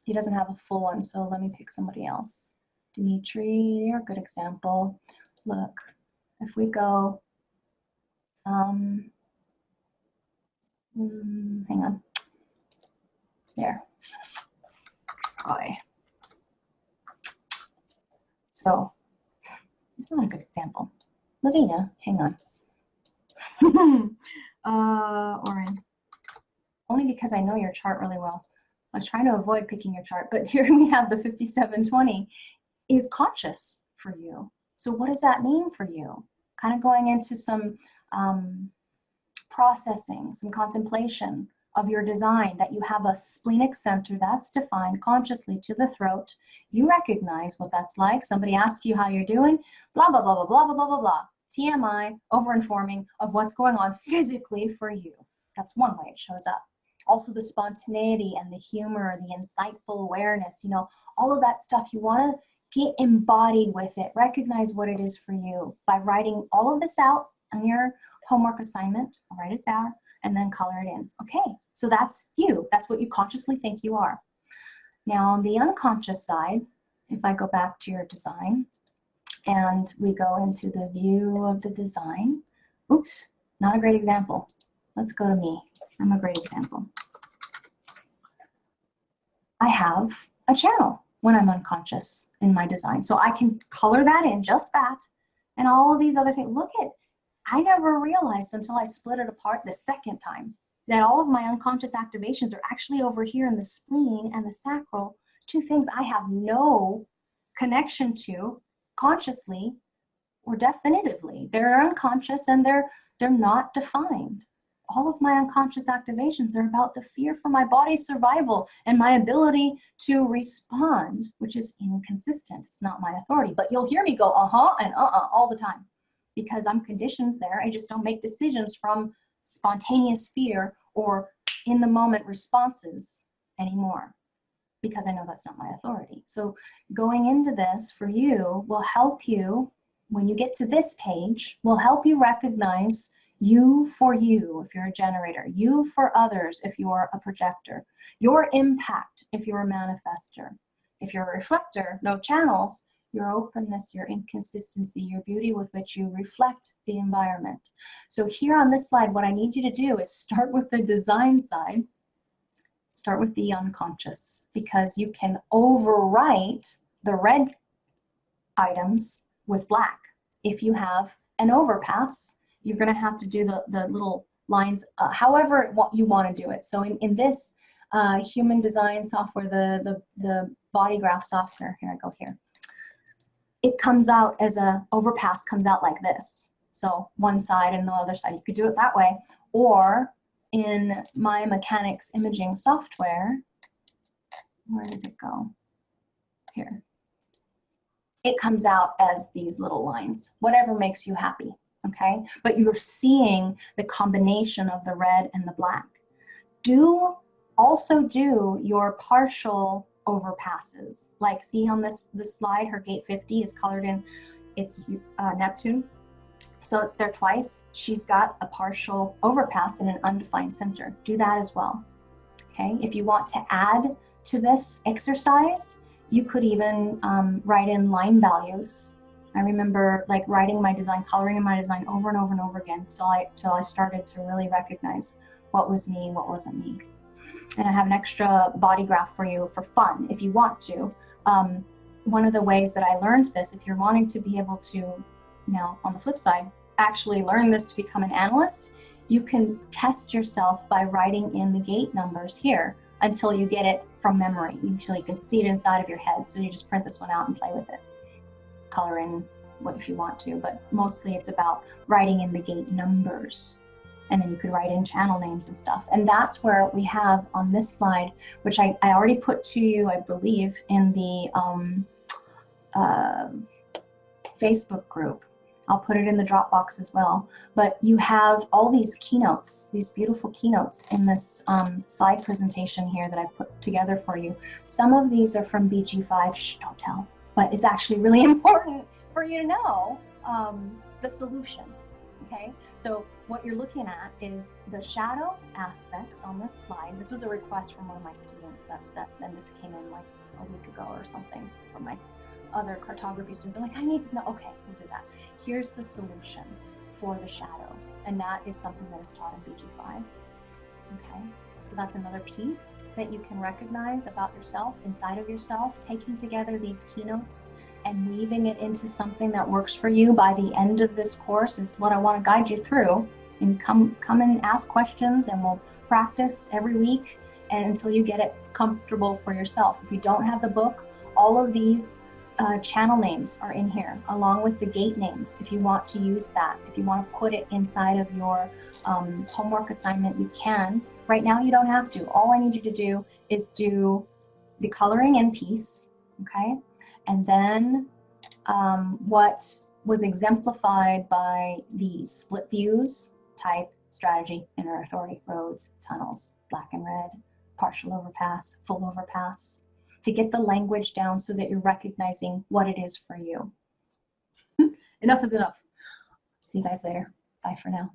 he doesn't have a full one, so let me pick somebody else. Dimitri, you're a good example. Look, if we go, hang on. There. Okay. So, it's not a good example. Laveena, hang on. Oren. Only because I know your chart really well. I was trying to avoid picking your chart, but here we have the 5720 is conscious for you. So what does that mean for you? Kind of going into some processing, some contemplation of your design, that you have a splenic center that's defined consciously to the throat. You recognize what that's like. Somebody asks you how you're doing, blah, blah, blah, blah, blah, blah, blah, blah, blah. TMI, over-informing of what's going on physically for you. That's one way it shows up. Also the spontaneity and the humor, the insightful awareness, you know, all of that stuff. You want to get embodied with it. Recognize what it is for you by writing all of this out on your homework assignment. I'll write it down and then color it in. Okay, so that's you. That's what you consciously think you are. Now on the unconscious side, if I go back to your design and we go into the view of the design, oops, not a great example. Let's go to me. I'm a great example. I have a channel when I'm unconscious in my design. So I can color that in, just that, and all of these other things. Look at, I never realized until I split it apart the second time that all of my unconscious activations are actually over here in the spleen and the sacral, two things I have no connection to consciously or definitively. They're unconscious and they're not defined. All of my unconscious activations are about the fear for my body's survival and my ability to respond, which is inconsistent. It's not my authority, but you'll hear me go and all the time because I'm conditioned there. I just don't make decisions from spontaneous fear or in the moment responses anymore because I know that's not my authority. So going into this for you will help you, when you get to this page, will help you recognize you for you if you're a generator, you for others if you're a projector, your impact if you're a manifester. If you're a reflector, no channels, your openness, your inconsistency, your beauty with which you reflect the environment. So here on this slide, what I need you to do is start with the design side, start with the unconscious, because you can overwrite the red items with black. If you have an overpass, you're going to have to do the little lines however you want to do it. So in this human design software, the body graph software, here I go here. it comes out as a overpass, comes out like this. So one side and the other side, you could do it that way. Or in my mechanics imaging software, where did it go? Here. It comes out as these little lines, whatever makes you happy, okay? But you're seeing the combination of the red and the black. Also do your partial overpasses. Like, see on this slide, her gate 50 is colored in, it's Neptune. So it's there twice. She's got a partial overpass in an undefined center. Do that as well, okay? If you want to add to this exercise, you could even write in line values. I remember like writing my design, coloring in my design over and over and over again till I started to really recognize what was me and what wasn't me. And I have an extra body graph for you for fun if you want to. One of the ways that I learned this, if you're wanting to be able to, now on the flip side, actually learn this to become an analyst, you can test yourself by writing in the gate numbers here until you get it from memory, until you can see it inside of your head. So you just print this one out and play with it. Color in what if you want to, but mostly it's about writing in the gate numbers. And then you could write in channel names and stuff. And that's where we have on this slide, which I already put to you, I believe, in the Facebook group. I'll put it in the Dropbox as well. But you have all these keynotes, these beautiful keynotes in this slide presentation here that I've put together for you. Some of these are from BG5, shh, don't tell. But it's actually really important for you to know the solution, okay? So what you're looking at is the shadow aspects on this slide. This was a request from one of my students and this came in like a week ago or something from my other cartography students. I'm like, I need to know, okay, we'll do that. Here's the solution for the shadow. And that is something that is taught in BG5, okay? So that's another piece that you can recognize about yourself, inside of yourself, taking together these keynotes and weaving it into something that works for you by the end of this course is what I want to guide you through. And come and ask questions and we'll practice every week and until you get it comfortable for yourself. If you don't have the book, all of these channel names are in here along with the gate names if you want to use that. If you want to put it inside of your homework assignment, you can. Right now you don't have to. All I need you to do is do the coloring in piece, okay? And then what was exemplified by the split views, type, strategy, inner authority, roads, tunnels, black and red, partial overpass, full overpass, to get the language down so that you're recognizing what it is for you. Enough is enough. See you guys later. Bye for now.